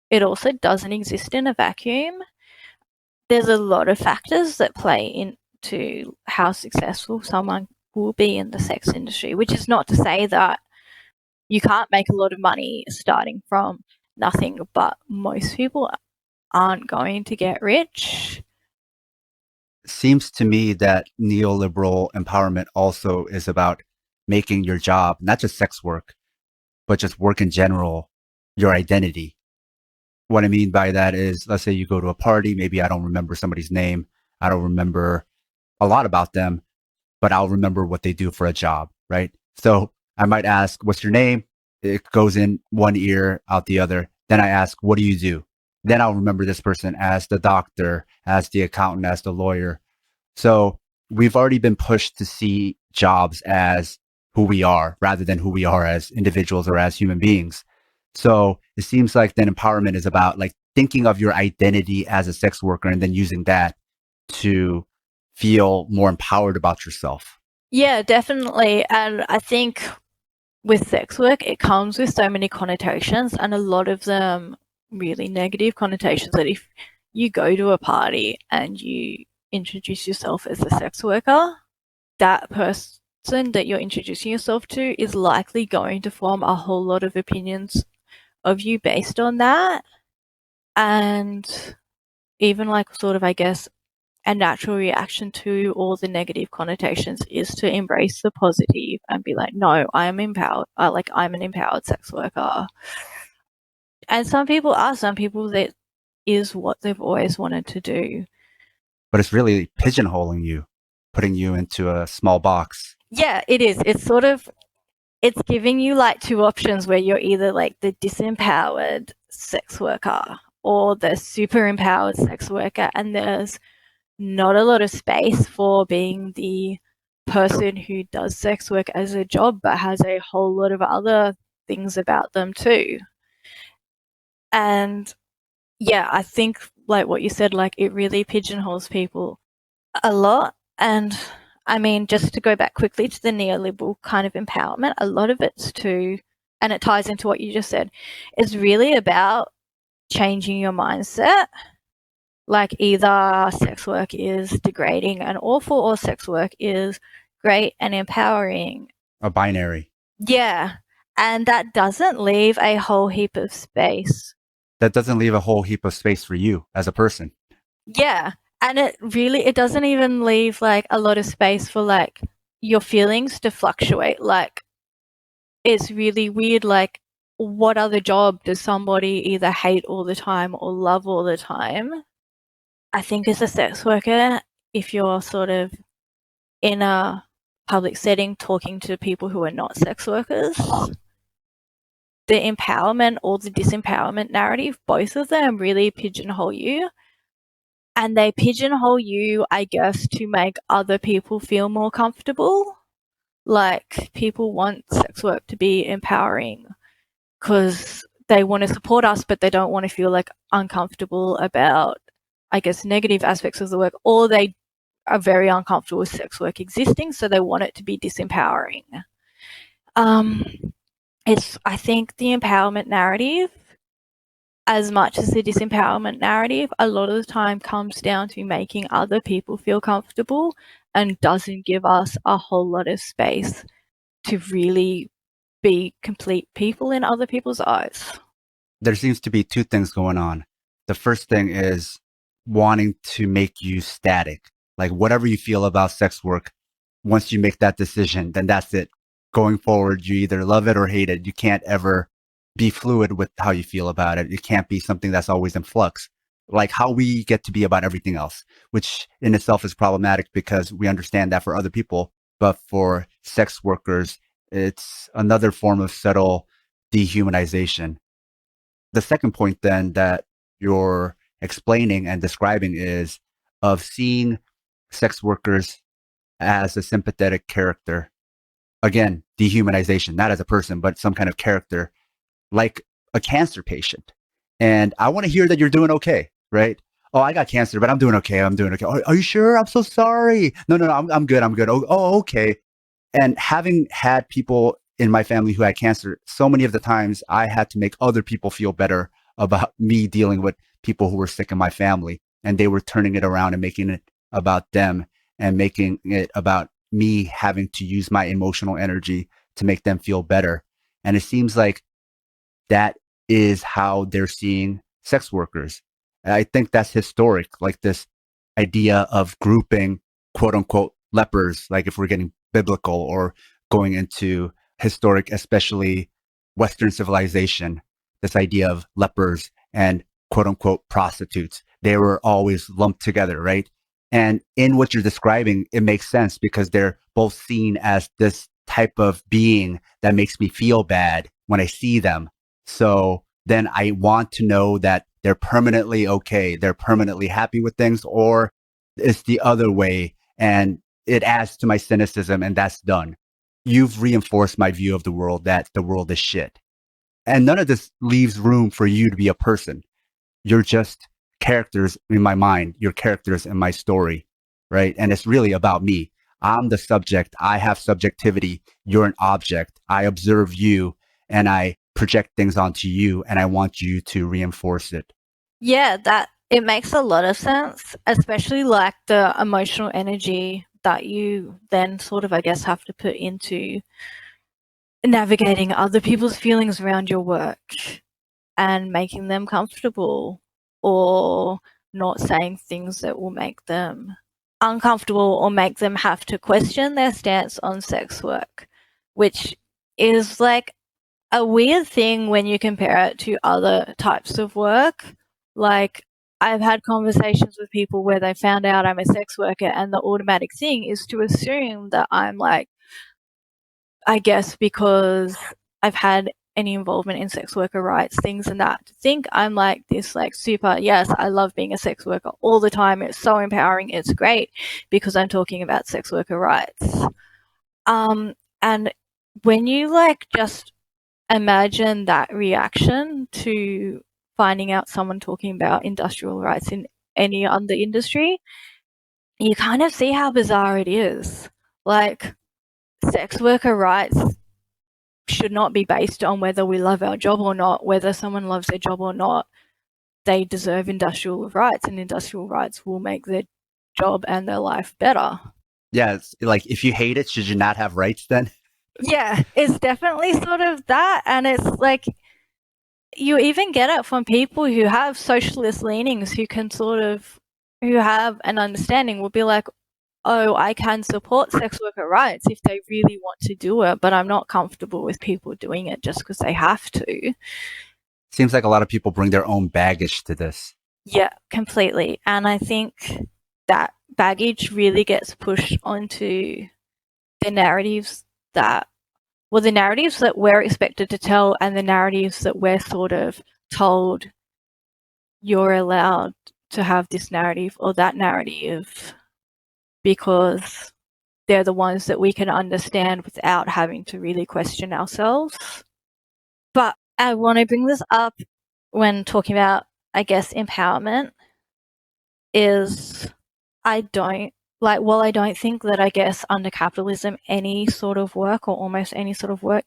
it also doesn't exist in a vacuum. There's a lot of factors that play into how successful someone will be in the sex industry, which is not to say that you can't make a lot of money starting from nothing, but most people aren't going to get rich. Seems to me that neoliberal empowerment also is about making your job, not just sex work, but just work in general, your identity. What I mean by that is, let's say you go to a party, maybe I don't remember somebody's name, I don't remember a lot about them, but I'll remember what they do for a job, right? So I might ask, what's your name? It goes in one ear, out the other. Then I ask, what do you do? Then I'll remember this person as the doctor, as the accountant, as the lawyer. So we've already been pushed to see jobs as who we are rather than who we are as individuals or as human beings. So it seems like then empowerment is about like thinking of your identity as a sex worker and then using that to feel more empowered about yourself. Yeah, definitely. And I think with sex work, it comes with so many connotations, and a lot of them really negative connotations, that if you go to a party and you introduce yourself as a sex worker, that person that you're introducing yourself to is likely going to form a whole lot of opinions of you based on that. And even like sort of, I guess, a natural reaction to all the negative connotations is to embrace the positive and be like, no, I'm empowered. I'm an empowered sex worker. And some people that is what they've always wanted to do. But it's really pigeonholing you, putting you into a small box. Yeah, it is. It's giving you like two options where you're either like the disempowered sex worker or the super empowered sex worker, and there's not a lot of space for being the person who does sex work as a job but has a whole lot of other things about them too. And yeah, I think like what you said, like it really pigeonholes people a lot. And I mean, just to go back quickly to the neoliberal kind of empowerment, a lot of it's too, and it ties into what you just said, is really about changing your mindset. Like either sex work is degrading and awful or sex work is great and empowering. A binary. Yeah. And that doesn't leave a whole heap of space. That doesn't leave a whole heap of space for you as a person. Yeah. And it doesn't even leave like a lot of space for like your feelings to fluctuate. Like it's really weird. Like what other job does somebody either hate all the time or love all the time? I think as a sex worker, if you're sort of in a public setting talking to people who are not sex workers, the empowerment or the disempowerment narrative, both of them really pigeonhole you. And they pigeonhole you, I guess, to make other people feel more comfortable. Like people want sex work to be empowering because they want to support us, but they don't want to feel like uncomfortable about, I guess, negative aspects of the work, or they are very uncomfortable with sex work existing, so they want it to be disempowering. I think the empowerment narrative, as much as the disempowerment narrative, a lot of the time comes down to making other people feel comfortable and doesn't give us a whole lot of space to really be complete people in other people's eyes. There seems to be two things going on. The first thing is wanting to make you static. Like whatever you feel about sex work, once you make that decision, then that's it. Going forward, you either love it or hate it. You can't ever be fluid with how you feel about it. It can't be something that's always in flux, like how we get to be about everything else, which in itself is problematic because we understand that for other people, but for sex workers, it's another form of subtle dehumanization. The second point then that you're explaining and describing is of seeing sex workers as a sympathetic character. Again, dehumanization, not as a person, but some kind of character, like a cancer patient. And I want to hear that you're doing okay, right? Oh, I got cancer, but I'm doing okay. I'm doing okay. Are you sure? I'm so sorry. No, I'm good. I'm good. Oh, okay. And having had people in my family who had cancer, so many of the times I had to make other people feel better about me dealing with people who were sick in my family. And they were turning it around and making it about them and making it about me having to use my emotional energy to make them feel better. And it seems like that is how they're seeing sex workers. And I think that's historic, like this idea of grouping quote unquote lepers, like if we're getting biblical or going into historic, especially Western civilization, this idea of lepers and quote unquote prostitutes. They were always lumped together, right? And in what you're describing, it makes sense because they're both seen as this type of being that makes me feel bad when I see them. So then I want to know that they're permanently okay. They're permanently happy with things, or it's the other way. And it adds to my cynicism, and that's done. You've reinforced my view of the world that the world is shit. And none of this leaves room for you to be a person. You're just characters in my mind. You're characters in my story, right? And it's really about me. I'm the subject. I have subjectivity. You're an object. I observe you and I project things onto you, and I want you to reinforce it. Yeah, that it makes a lot of sense, especially like the emotional energy that you then sort of, I guess, have to put into navigating other people's feelings around your work and making them comfortable or not saying things that will make them uncomfortable or make them have to question their stance on sex work, which is like a weird thing when you compare it to other types of work. Like I've had conversations with people where they found out I'm a sex worker and the automatic thing is to assume that I'm like, I guess because I've had any involvement in sex worker rights, things and that, to think I'm like this like super, yes, I love being a sex worker all the time. It's so empowering. It's great because I'm talking about sex worker rights. And when you like just imagine that reaction to finding out someone talking about industrial rights in any other industry, you kind of see how bizarre it is. Like, sex worker rights should not be based on whether we love our job or not, whether someone loves their job or not. They deserve industrial rights, and industrial rights will make their job and their life better. Yeah, it's like, if you hate it, should you not have rights then? Yeah, it's definitely sort of that. And it's like, you even get it from people who have socialist leanings, who have an understanding, will be like, oh, I can support sex worker rights if they really want to do it, but I'm not comfortable with people doing it just because they have to. Seems like a lot of people bring their own baggage to this. Yeah, completely. And I think that baggage really gets pushed onto the narratives that we're expected to tell, and the narratives that we're sort of told you're allowed to have this narrative or that narrative, because they're the ones that we can understand without having to really question ourselves. But I want to bring this up when talking about, I guess, empowerment, is I don't think that, I guess, under capitalism, any sort of work, or almost any sort of work,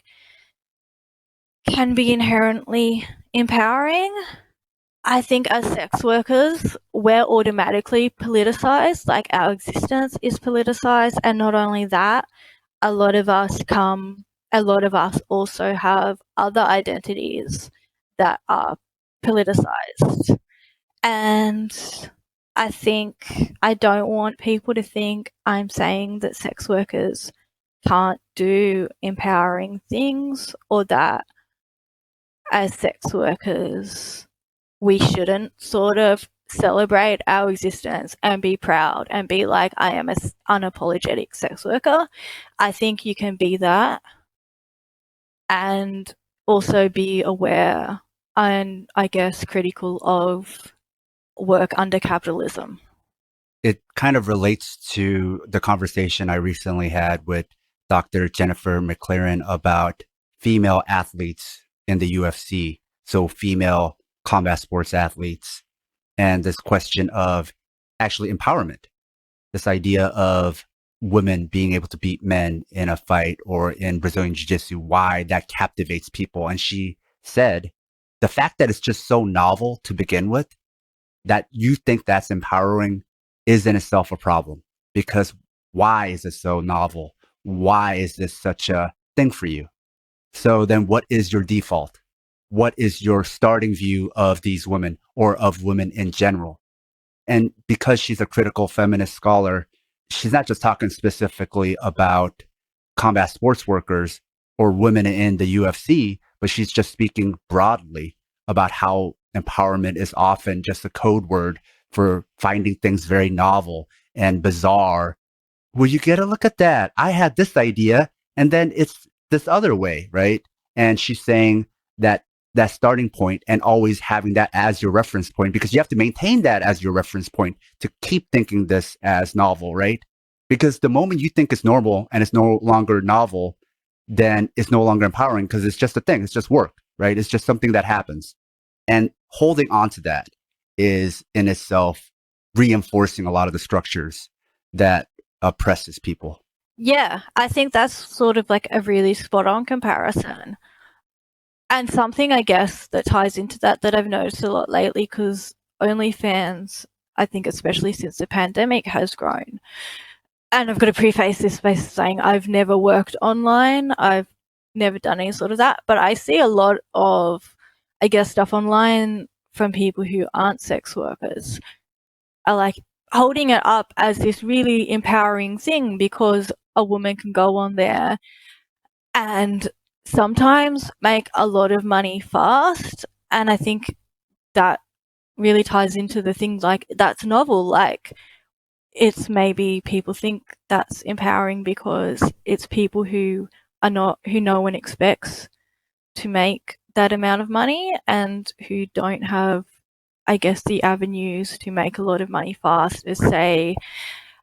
can be inherently empowering. I think as sex workers, we're automatically politicized, like our existence is politicized. And not only that, a lot of us also have other identities that are politicized. And I think I don't want people to think I'm saying that sex workers can't do empowering things, or that as sex workers we shouldn't sort of celebrate our existence and be proud and be like, I am an unapologetic sex worker. I think you can be that and also be aware and, I guess, critical of work under capitalism. It kind of relates to the conversation I recently had with Dr. Jennifer McLaren about female athletes in the UFC. So female combat sports athletes, and this question of actually empowerment, this idea of women being able to beat men in a fight or in Brazilian Jiu-Jitsu, why that captivates people. And she said, the fact that it's just so novel to begin with, that you think that's empowering, is in itself a problem. Because why is it so novel? Why is this such a thing for you? So then what is your default? What is your starting view of these women, or of women in general? And because she's a critical feminist scholar, she's not just talking specifically about combat sports workers or women in the UFC, but she's just speaking broadly about how empowerment is often just a code word for finding things very novel and bizarre. Well, you get a look at that. I had this idea, and then it's this other way, right? And she's saying that starting point, and always having that as your reference point, because you have to maintain that as your reference point to keep thinking this as novel, right? Because the moment you think it's normal and it's no longer novel, then it's no longer empowering, because it's just a thing. It's just work, right? It's just something that happens. And holding on to that is in itself reinforcing a lot of the structures that oppresses people. Yeah, I think that's sort of like a really spot on comparison. And something, I guess, that ties into that I've noticed a lot lately, because OnlyFans, I think especially since the pandemic, has grown. And I've got to preface this by saying I've never worked online. I've never done any sort of that. But I see a lot of, I guess, stuff online from people who aren't sex workers, are like holding it up as this really empowering thing, because a woman can go on there and sometimes make a lot of money fast. And I think that really ties into the things like, that's novel. Like, it's maybe people think that's empowering because it's people who no one expects to make that amount of money, and who don't have, I guess, the avenues to make a lot of money fast as, say,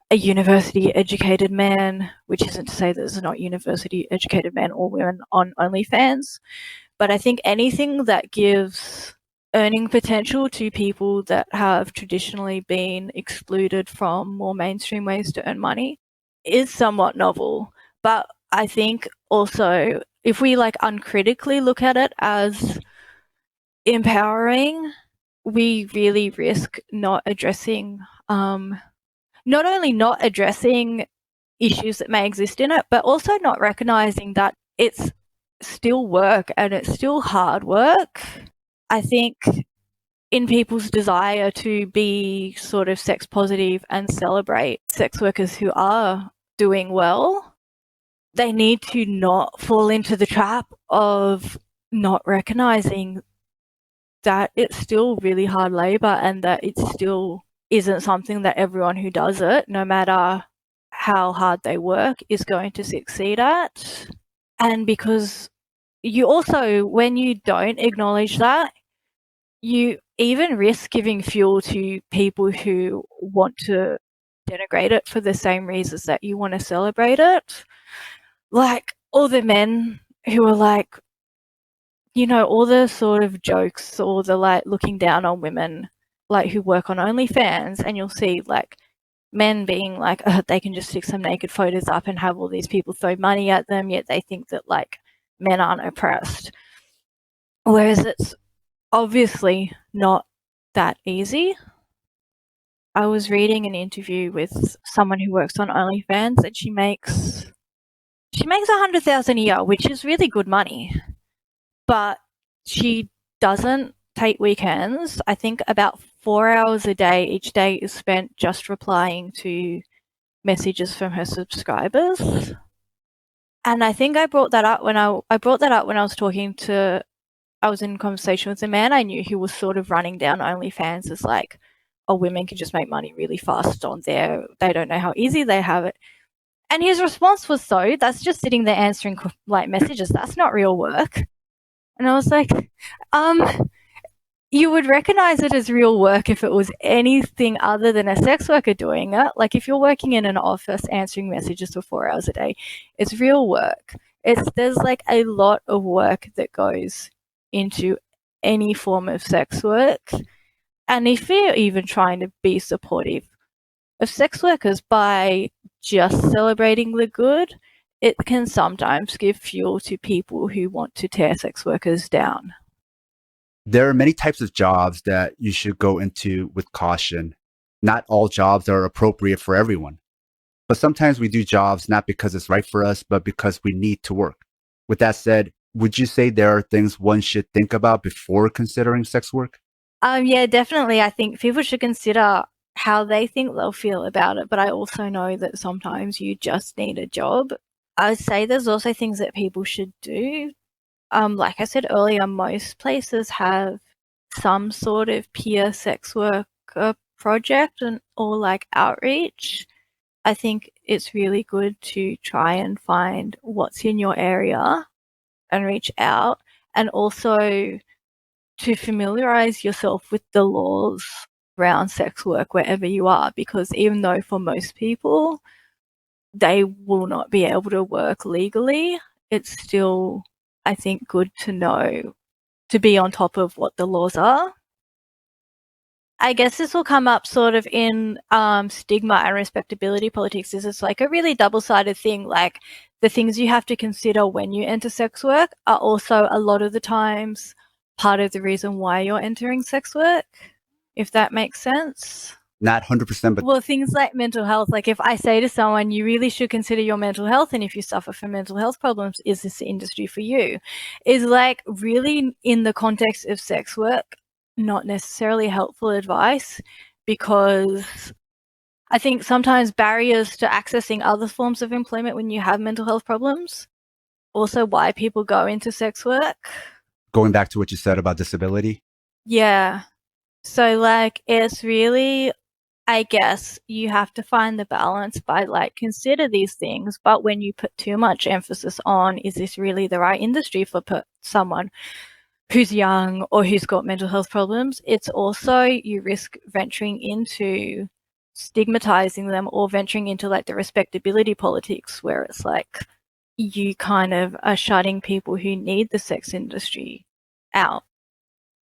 a university educated man, which isn't to say there's not university educated men or women on OnlyFans, But I think anything that gives earning potential to people that have traditionally been excluded from more mainstream ways to earn money is somewhat novel. But I think also if we like uncritically look at it as empowering, we really risk not addressing, not only not addressing issues that may exist in it, but also not recognizing that it's still work and it's still hard work. I think in people's desire to be sort of sex positive and celebrate sex workers who are doing well, they need to not fall into the trap of not recognizing that it's still really hard labor and that it still isn't something that everyone who does it, no matter how hard they work, is going to succeed at. And because you also, when you don't acknowledge that, you even risk giving fuel to people who want to denigrate it for the same reasons that you want to celebrate it. Like all the men who are like, you know, all the sort of jokes or the like looking down on women like who work on OnlyFans, and you'll see like men being like, they can just stick some naked photos up and have all these people throw money at them, yet they think that like men aren't oppressed. Whereas it's obviously not that easy. I was reading an interview with someone who works on OnlyFans, and she makes $100,000 a year, which is really good money. But she doesn't take weekends. I think about 4 hours a day each day is spent just replying to messages from her subscribers. And I think I brought that up when I was talking to, I was in conversation with a man I knew who was sort of running down OnlyFans as like, oh, women can just make money really fast on there. They don't know how easy they have it. And his response was, so that's just sitting there answering like messages. That's not real work. And I was like, you would recognize it as real work if it was anything other than a sex worker doing it. Like if you're working in an office answering messages for 4 hours a day, it's real work. There's like a lot of work that goes into any form of sex work. And if you're even trying to be supportive of sex workers by just celebrating the good, it can sometimes give fuel to people who want to tear sex workers down. There are many types of jobs that you should go into with caution. Not all jobs are appropriate for everyone. But sometimes we do jobs not because it's right for us, but because we need to work. With that said, would you say there are things one should think about before considering sex work? Yeah, definitely. I think people should consider how they think they'll feel about it. But I also know that sometimes you just need a job. I would say there's also things that people should do. Like I said earlier, most places have some sort of peer sex worker project or like outreach. I think it's really good to try and find what's in your area and reach out, and also to familiarize yourself with the laws around sex work wherever you are, because even though for most people they will not be able to work legally, it's still, I think, good to know, to be on top of what the laws are. I guess this will come up sort of in stigma and respectability politics. It's like a really double-sided thing. Like the things you have to consider when you enter sex work are also a lot of the times part of the reason why you're entering sex work, if that makes sense. Not 100%, but... Well, things like mental health, like if I say to someone, you really should consider your mental health, and if you suffer from mental health problems, is this the industry for you? Is like really in the context of sex work, not necessarily helpful advice, because I think sometimes barriers to accessing other forms of employment when you have mental health problems, also why people go into sex work. Going back to what you said about disability? Yeah. So like it's really, I guess you have to find the balance by like consider these things, but when you put too much emphasis on, is this really the right industry for someone who's young or who's got mental health problems, it's also, you risk venturing into stigmatizing them or venturing into like the respectability politics where it's like you kind of are shutting people who need the sex industry out.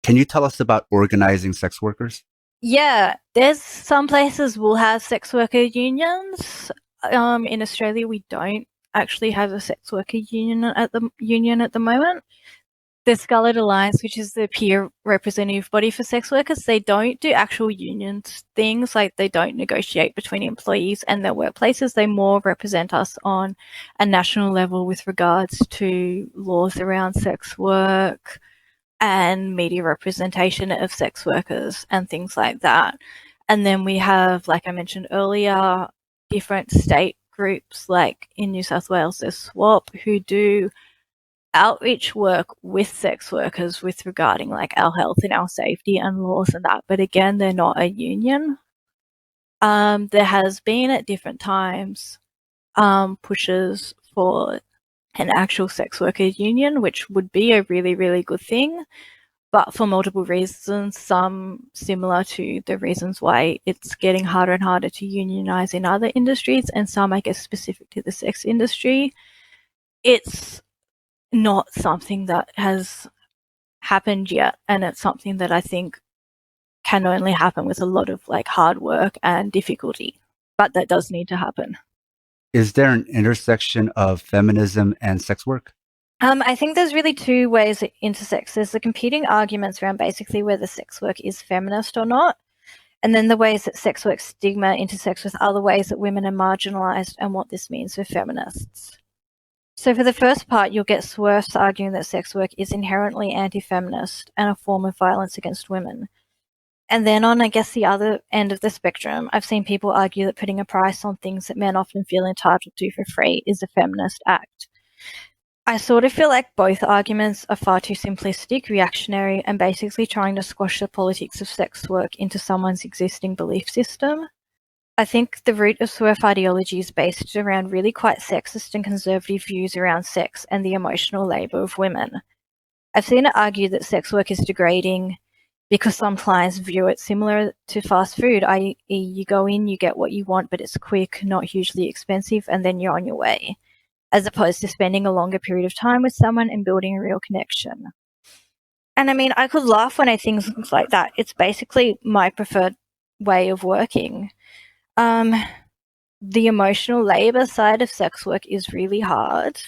Can you tell us about organizing sex workers? Yeah, there's some places will have sex worker unions. In Australia, we don't actually have a sex worker union at the moment. The Scarlet Alliance, which is the peer representative body for sex workers, they don't do actual union things, like they don't negotiate between employees and their workplaces. They more represent us on a national level with regards to laws around sex work and media representation of sex workers and things like that. And then we have, like I mentioned earlier, different state groups, like in New South Wales, there's SWAP, who do outreach work with sex workers with regarding like our health and our safety and laws and that. But again, they're not a union. There has been at different times pushes for an actual sex worker union, which would be a really, really good thing. But for multiple reasons, some similar to the reasons why it's getting harder and harder to unionize in other industries, and some, I guess, specific to the sex industry, it's not something that has happened yet. And it's something that I think can only happen with a lot of like hard work and difficulty. But that does need to happen. Is there an intersection of feminism and sex work? I think there's really two ways it intersects. There's the competing arguments around basically whether sex work is feminist or not, and then the ways that sex work stigma intersects with other ways that women are marginalised and what this means for feminists. So for the first part, you'll get swerves arguing that sex work is inherently anti-feminist and a form of violence against women. And then on, I guess, the other end of the spectrum, I've seen people argue that putting a price on things that men often feel entitled to for free is a feminist act. I sort of feel like both arguments are far too simplistic, reactionary, and basically trying to squash the politics of sex work into someone's existing belief system. I think the root of swerve ideology is based around really quite sexist and conservative views around sex and the emotional labour of women. I've seen it argued that sex work is degrading because some clients view it similar to fast food, i.e. you go in, you get what you want, but it's quick, not hugely expensive, and then you're on your way, as opposed to spending a longer period of time with someone and building a real connection. And I mean, I could laugh when I think things like that. It's basically my preferred way of working. The emotional labour side of sex work is really hard.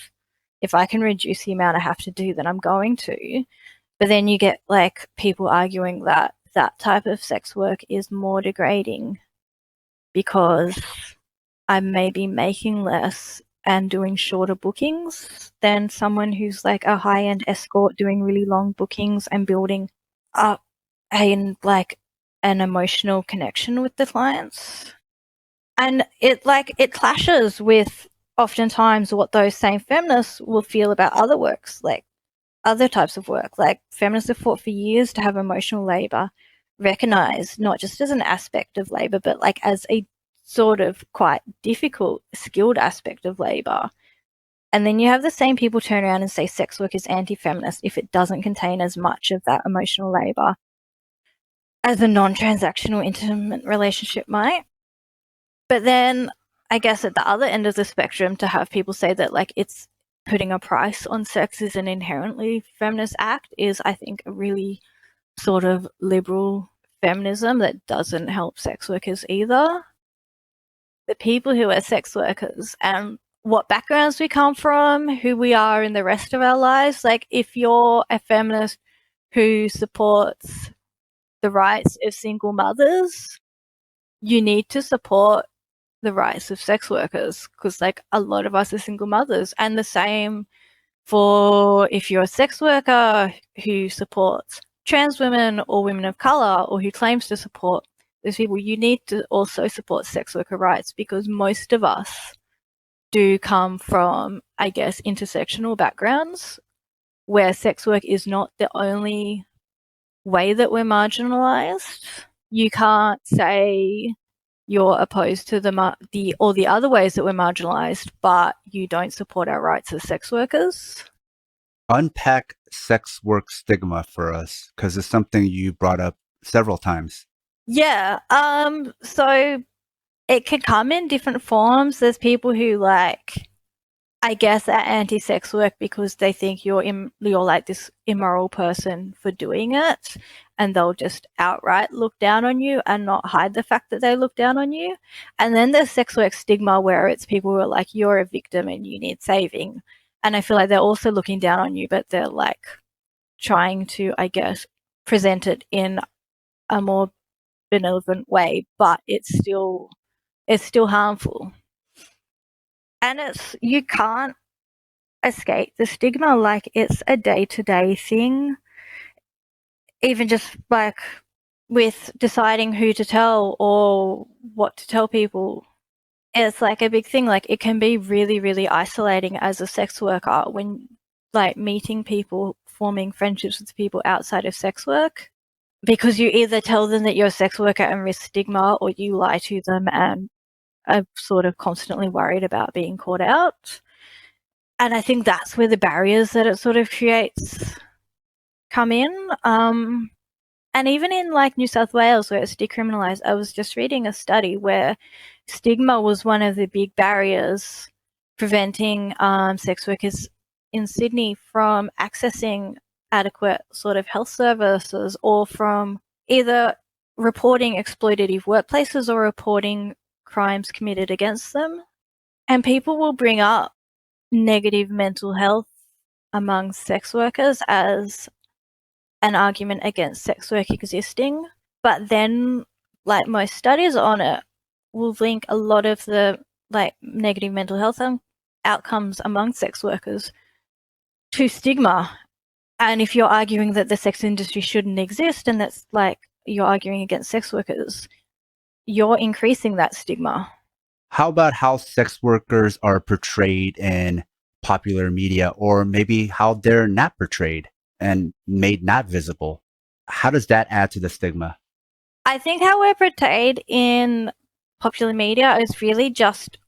If I can reduce the amount I have to do, then I'm going to. But then you get like people arguing that that type of sex work is more degrading because I'm maybe making less and doing shorter bookings than someone who's like a high-end escort doing really long bookings and building up an emotional connection with the clients. And it clashes with oftentimes what those same feminists will feel about other works, like other types of work. Like feminists have fought for years to have emotional labour recognised, not just as an aspect of labour, but like as a sort of quite difficult, skilled aspect of labour. And then you have the same people turn around and say sex work is anti-feminist if it doesn't contain as much of that emotional labour as a non-transactional intimate relationship might. But then I guess at the other end of the spectrum, to have people say that like it's putting a price on sex is an inherently feminist act is, I think, a really sort of liberal feminism that doesn't help sex workers either. The people who are sex workers and what backgrounds we come from, who we are in the rest of our lives, like if you're a feminist who supports the rights of single mothers, you need to support the rights of sex workers because like a lot of us are single mothers. And the same for if you're a sex worker who supports trans women or women of colour or who claims to support those people, you need to also support sex worker rights because most of us do come from, I guess, intersectional backgrounds where sex work is not the only way that we're marginalised. You can't say you're opposed to the other ways that we're marginalised, but you don't support our rights as sex workers. Unpack sex work stigma for us, because it's something you brought up several times. Yeah. So it can come in different forms. There's people who like, I guess, at anti-sex work because they think you're like this immoral person for doing it, and they'll just outright look down on you and not hide the fact that they look down on you. And then there's sex work stigma where it's people who are like, you're a victim and you need saving. And I feel like they're also looking down on you, but they're like trying to, I guess, present it in a more benevolent way, but it's still harmful. And you can't escape the stigma. Like, it's a day-to-day thing. Even just like with deciding who to tell or what to tell people, it's like a big thing. Like, it can be really, really isolating as a sex worker when like meeting people, forming friendships with people outside of sex work, because you either tell them that you're a sex worker and risk stigma, or you lie to them and are sort of constantly worried about being caught out. And I think that's where the barriers that it sort of creates come in. And even in like New South Wales, where it's decriminalised, I was just reading a study where stigma was one of the big barriers preventing sex workers in Sydney from accessing adequate sort of health services, or from either reporting exploitative workplaces or reporting crimes committed against them. And people will bring up negative mental health among sex workers as an argument against sex work existing. But then, like most studies on it, will link a lot of the like negative mental health outcomes among sex workers to stigma. And if you're arguing that the sex industry shouldn't exist, and that's like you're arguing against sex workers, you're increasing that stigma. How about how sex workers are portrayed in popular media, or maybe how they're not portrayed and made not visible? How does that add to the stigma? I think how we're portrayed in popular media is really just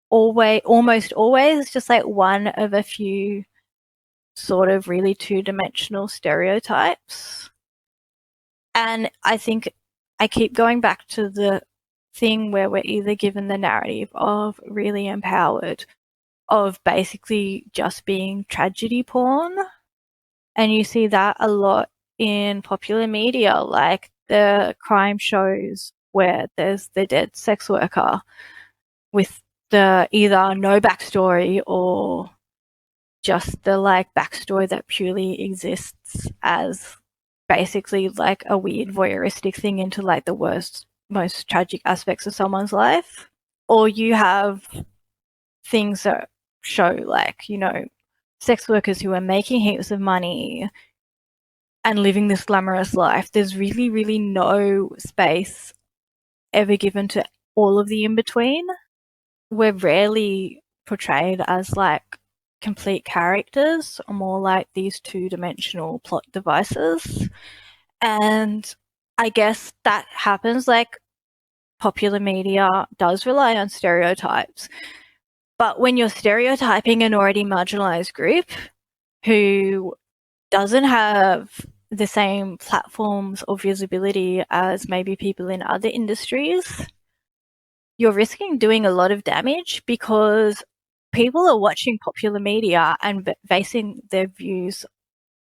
almost always just like one of a few sort of really two-dimensional stereotypes. And I think I keep going back to the thing where we're either given the narrative of really empowered, of basically just being tragedy porn. And you see that a lot in popular media, like the crime shows where there's the dead sex worker with the either no backstory or just the like backstory that purely exists as basically like a weird voyeuristic thing into like the worst, most tragic aspects of someone's life. Or you have things that show like, you know, sex workers who are making heaps of money and living this glamorous life. There's really, really no space ever given to all of the in-between. We're rarely portrayed as like complete characters, or more like these two-dimensional plot devices. And I guess that happens, like popular media does rely on stereotypes. But when you're stereotyping an already marginalized group who doesn't have the same platforms or visibility as maybe people in other industries, you're risking doing a lot of damage, because people are watching popular media and basing their views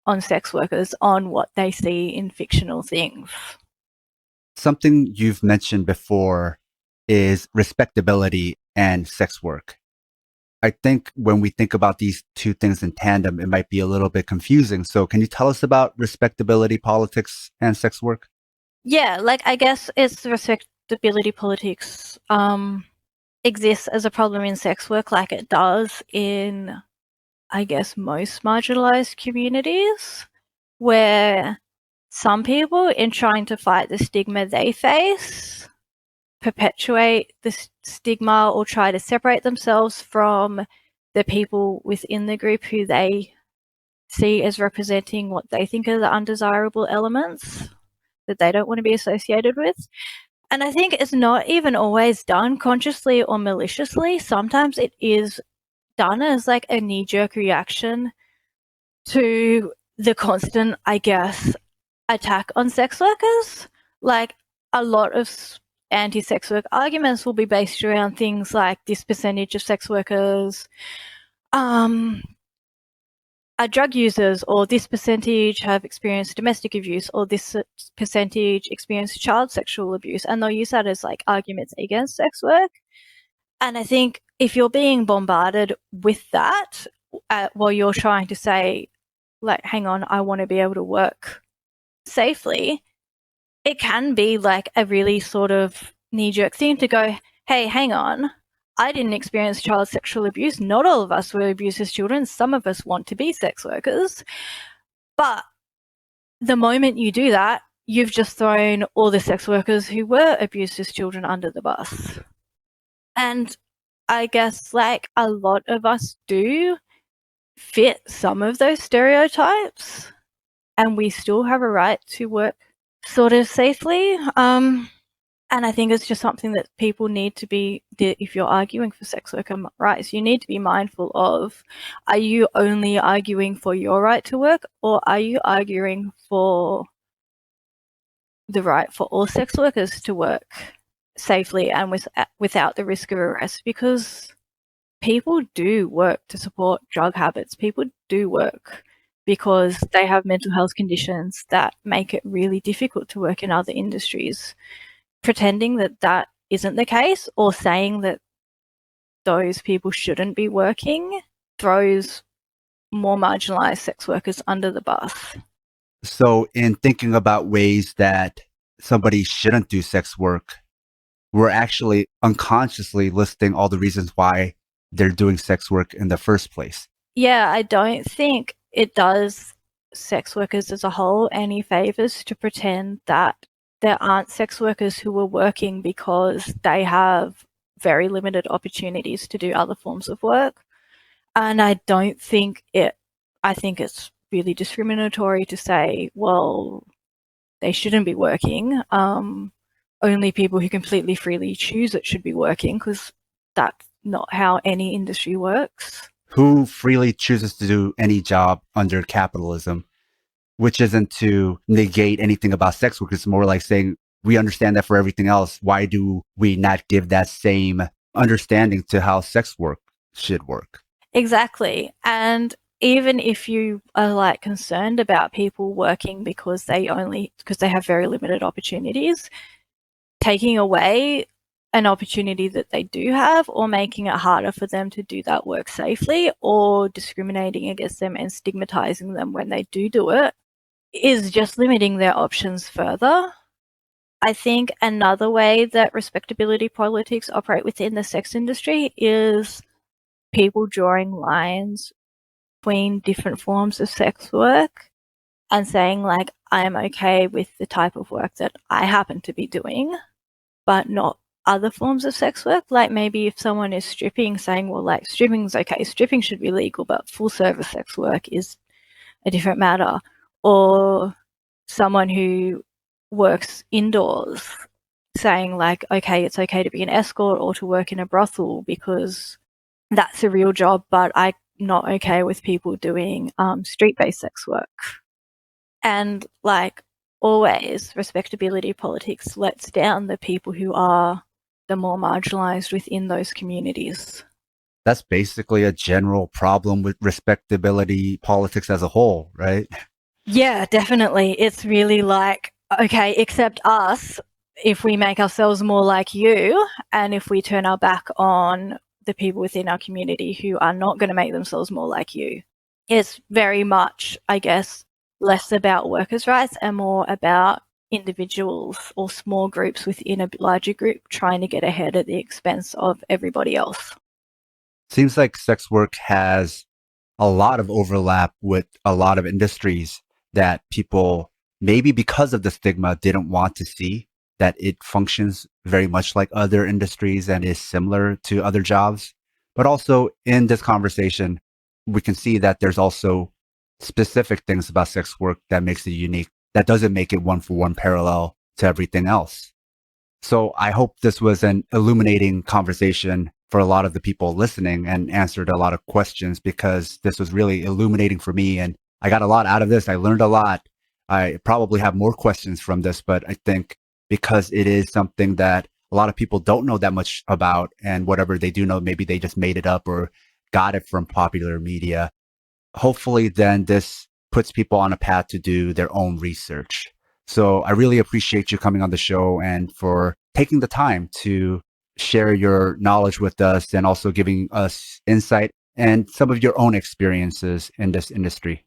on sex workers on what they see in fictional things. Something you've mentioned before is respectability and sex work. I think when we think about these two things in tandem, it might be a little bit confusing. So can you tell us about respectability politics and sex work? Yeah, like I guess it's respectability politics exists as a problem in sex work like it does in, I guess, most marginalized communities, where some people, in trying to fight the stigma they face, perpetuate the stigma or try to separate themselves from the people within the group who they see as representing what they think are the undesirable elements that they don't want to be associated with. And I think it's not even always done consciously or maliciously. Sometimes it is done as like a knee-jerk reaction to the constant, I guess, attack on sex workers. Like, a lot of anti-sex work arguments will be based around things like this percentage of sex workers drug users, or this percentage have experienced domestic abuse, or this percentage experienced child sexual abuse, and they'll use that as like arguments against sex work. And I think if you're being bombarded with that while you're trying to say, like, hang on, I want to be able to work safely, it can be like a really sort of knee-jerk thing to go, hey, hang on, I didn't experience child sexual abuse. Not all of us were abused as children. Some of us want to be sex workers. But the moment you do that, you've just thrown all the sex workers who were abused as children under the bus. And I guess like a lot of us do fit some of those stereotypes, and we still have a right to work sort of safely. And I think it's just something that people need to be, if you're arguing for sex worker rights, you need to be mindful of, are you only arguing for your right to work, or are you arguing for the right for all sex workers to work safely and without the risk of arrest? Because people do work to support drug habits. People do work because they have mental health conditions that make it really difficult to work in other industries. Pretending that that isn't the case, or saying that those people shouldn't be working, throws more marginalized sex workers under the bus. So in thinking about ways that somebody shouldn't do sex work, we're actually unconsciously listing all the reasons why they're doing sex work in the first place. Yeah, I don't think it does sex workers as a whole any favors to pretend that there aren't sex workers who are working because they have very limited opportunities to do other forms of work. And I think it's really discriminatory to say, well, they shouldn't be working. Only people who completely freely choose it should be working, because that's not how any industry works. Who freely chooses to do any job under capitalism, which isn't to negate anything about sex work. It's more like saying, we understand that for everything else. Why do we not give that same understanding to how sex work should work? Exactly. And even if you are like concerned about people working because they have very limited opportunities, taking away an opportunity that they do have, or making it harder for them to do that work safely, or discriminating against them and stigmatizing them when they do it, is just limiting their options further. I think another way that respectability politics operate within the sex industry is people drawing lines between different forms of sex work and saying, like, I'm okay with the type of work that I happen to be doing, but not other forms of sex work. Like maybe if someone is stripping, saying, well, like, stripping's okay, stripping should be legal, but full service sex work is a different matter. Or someone who works indoors saying, like, okay, it's okay to be an escort or to work in a brothel because that's a real job, but I'm not okay with people doing street-based sex work. And like always, respectability politics lets down the people who are the more marginalized within those communities. That's basically a general problem with respectability politics as a whole, right? Yeah, definitely. It's really like, okay, accept us if we make ourselves more like you, and if we turn our back on the people within our community who are not going to make themselves more like you. It's very much, I guess, less about workers' rights and more about individuals or small groups within a larger group trying to get ahead at the expense of everybody else. Seems like sex work has a lot of overlap with a lot of industries that people, maybe because of the stigma, didn't want to see, that it functions very much like other industries and is similar to other jobs. But also in this conversation, we can see that there's also specific things about sex work that makes it unique, that doesn't make it one-for-one parallel to everything else. So I hope this was an illuminating conversation for a lot of the people listening and answered a lot of questions, because this was really illuminating for me. And I got a lot out of this. I learned a lot. I probably have more questions from this, but I think because it is something that a lot of people don't know that much about, and whatever they do know, maybe they just made it up or got it from popular media. Hopefully then this puts people on a path to do their own research. So I really appreciate you coming on the show and for taking the time to share your knowledge with us and also giving us insight and some of your own experiences in this industry.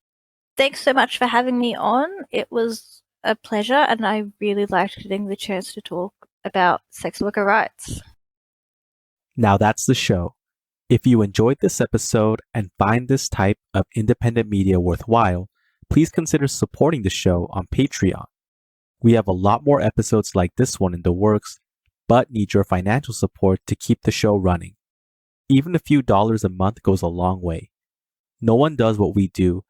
Thanks so much for having me on. It was a pleasure, and I really liked getting the chance to talk about sex worker rights. Now that's the show. If you enjoyed this episode and find this type of independent media worthwhile, please consider supporting the show on Patreon. We have a lot more episodes like this one in the works, but need your financial support to keep the show running. Even a few dollars a month goes a long way. No one does what we do,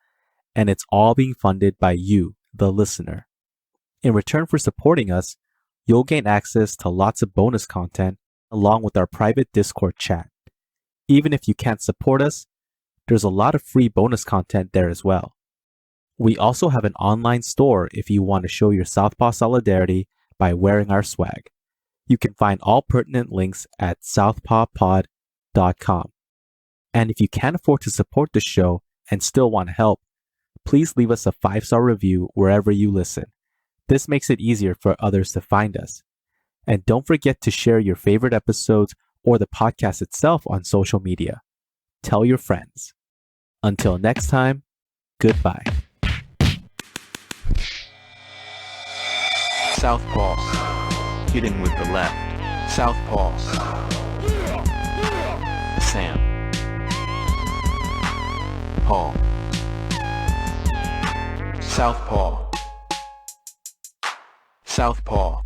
and it's all being funded by you, the listener. In return for supporting us, you'll gain access to lots of bonus content along with our private Discord chat. Even if you can't support us, there's a lot of free bonus content there as well. We also have an online store if you want to show your Southpaw solidarity by wearing our swag. You can find all pertinent links at southpawpod.com. And if you can't afford to support the show and still want to help, please leave us a 5-star review wherever you listen. This makes it easier for others to find us. And don't forget to share your favorite episodes or the podcast itself on social media. Tell your friends. Until next time, goodbye. Southpaws, hitting with the left. Southpaws. Sam. Paul. Southpaw. Southpaw.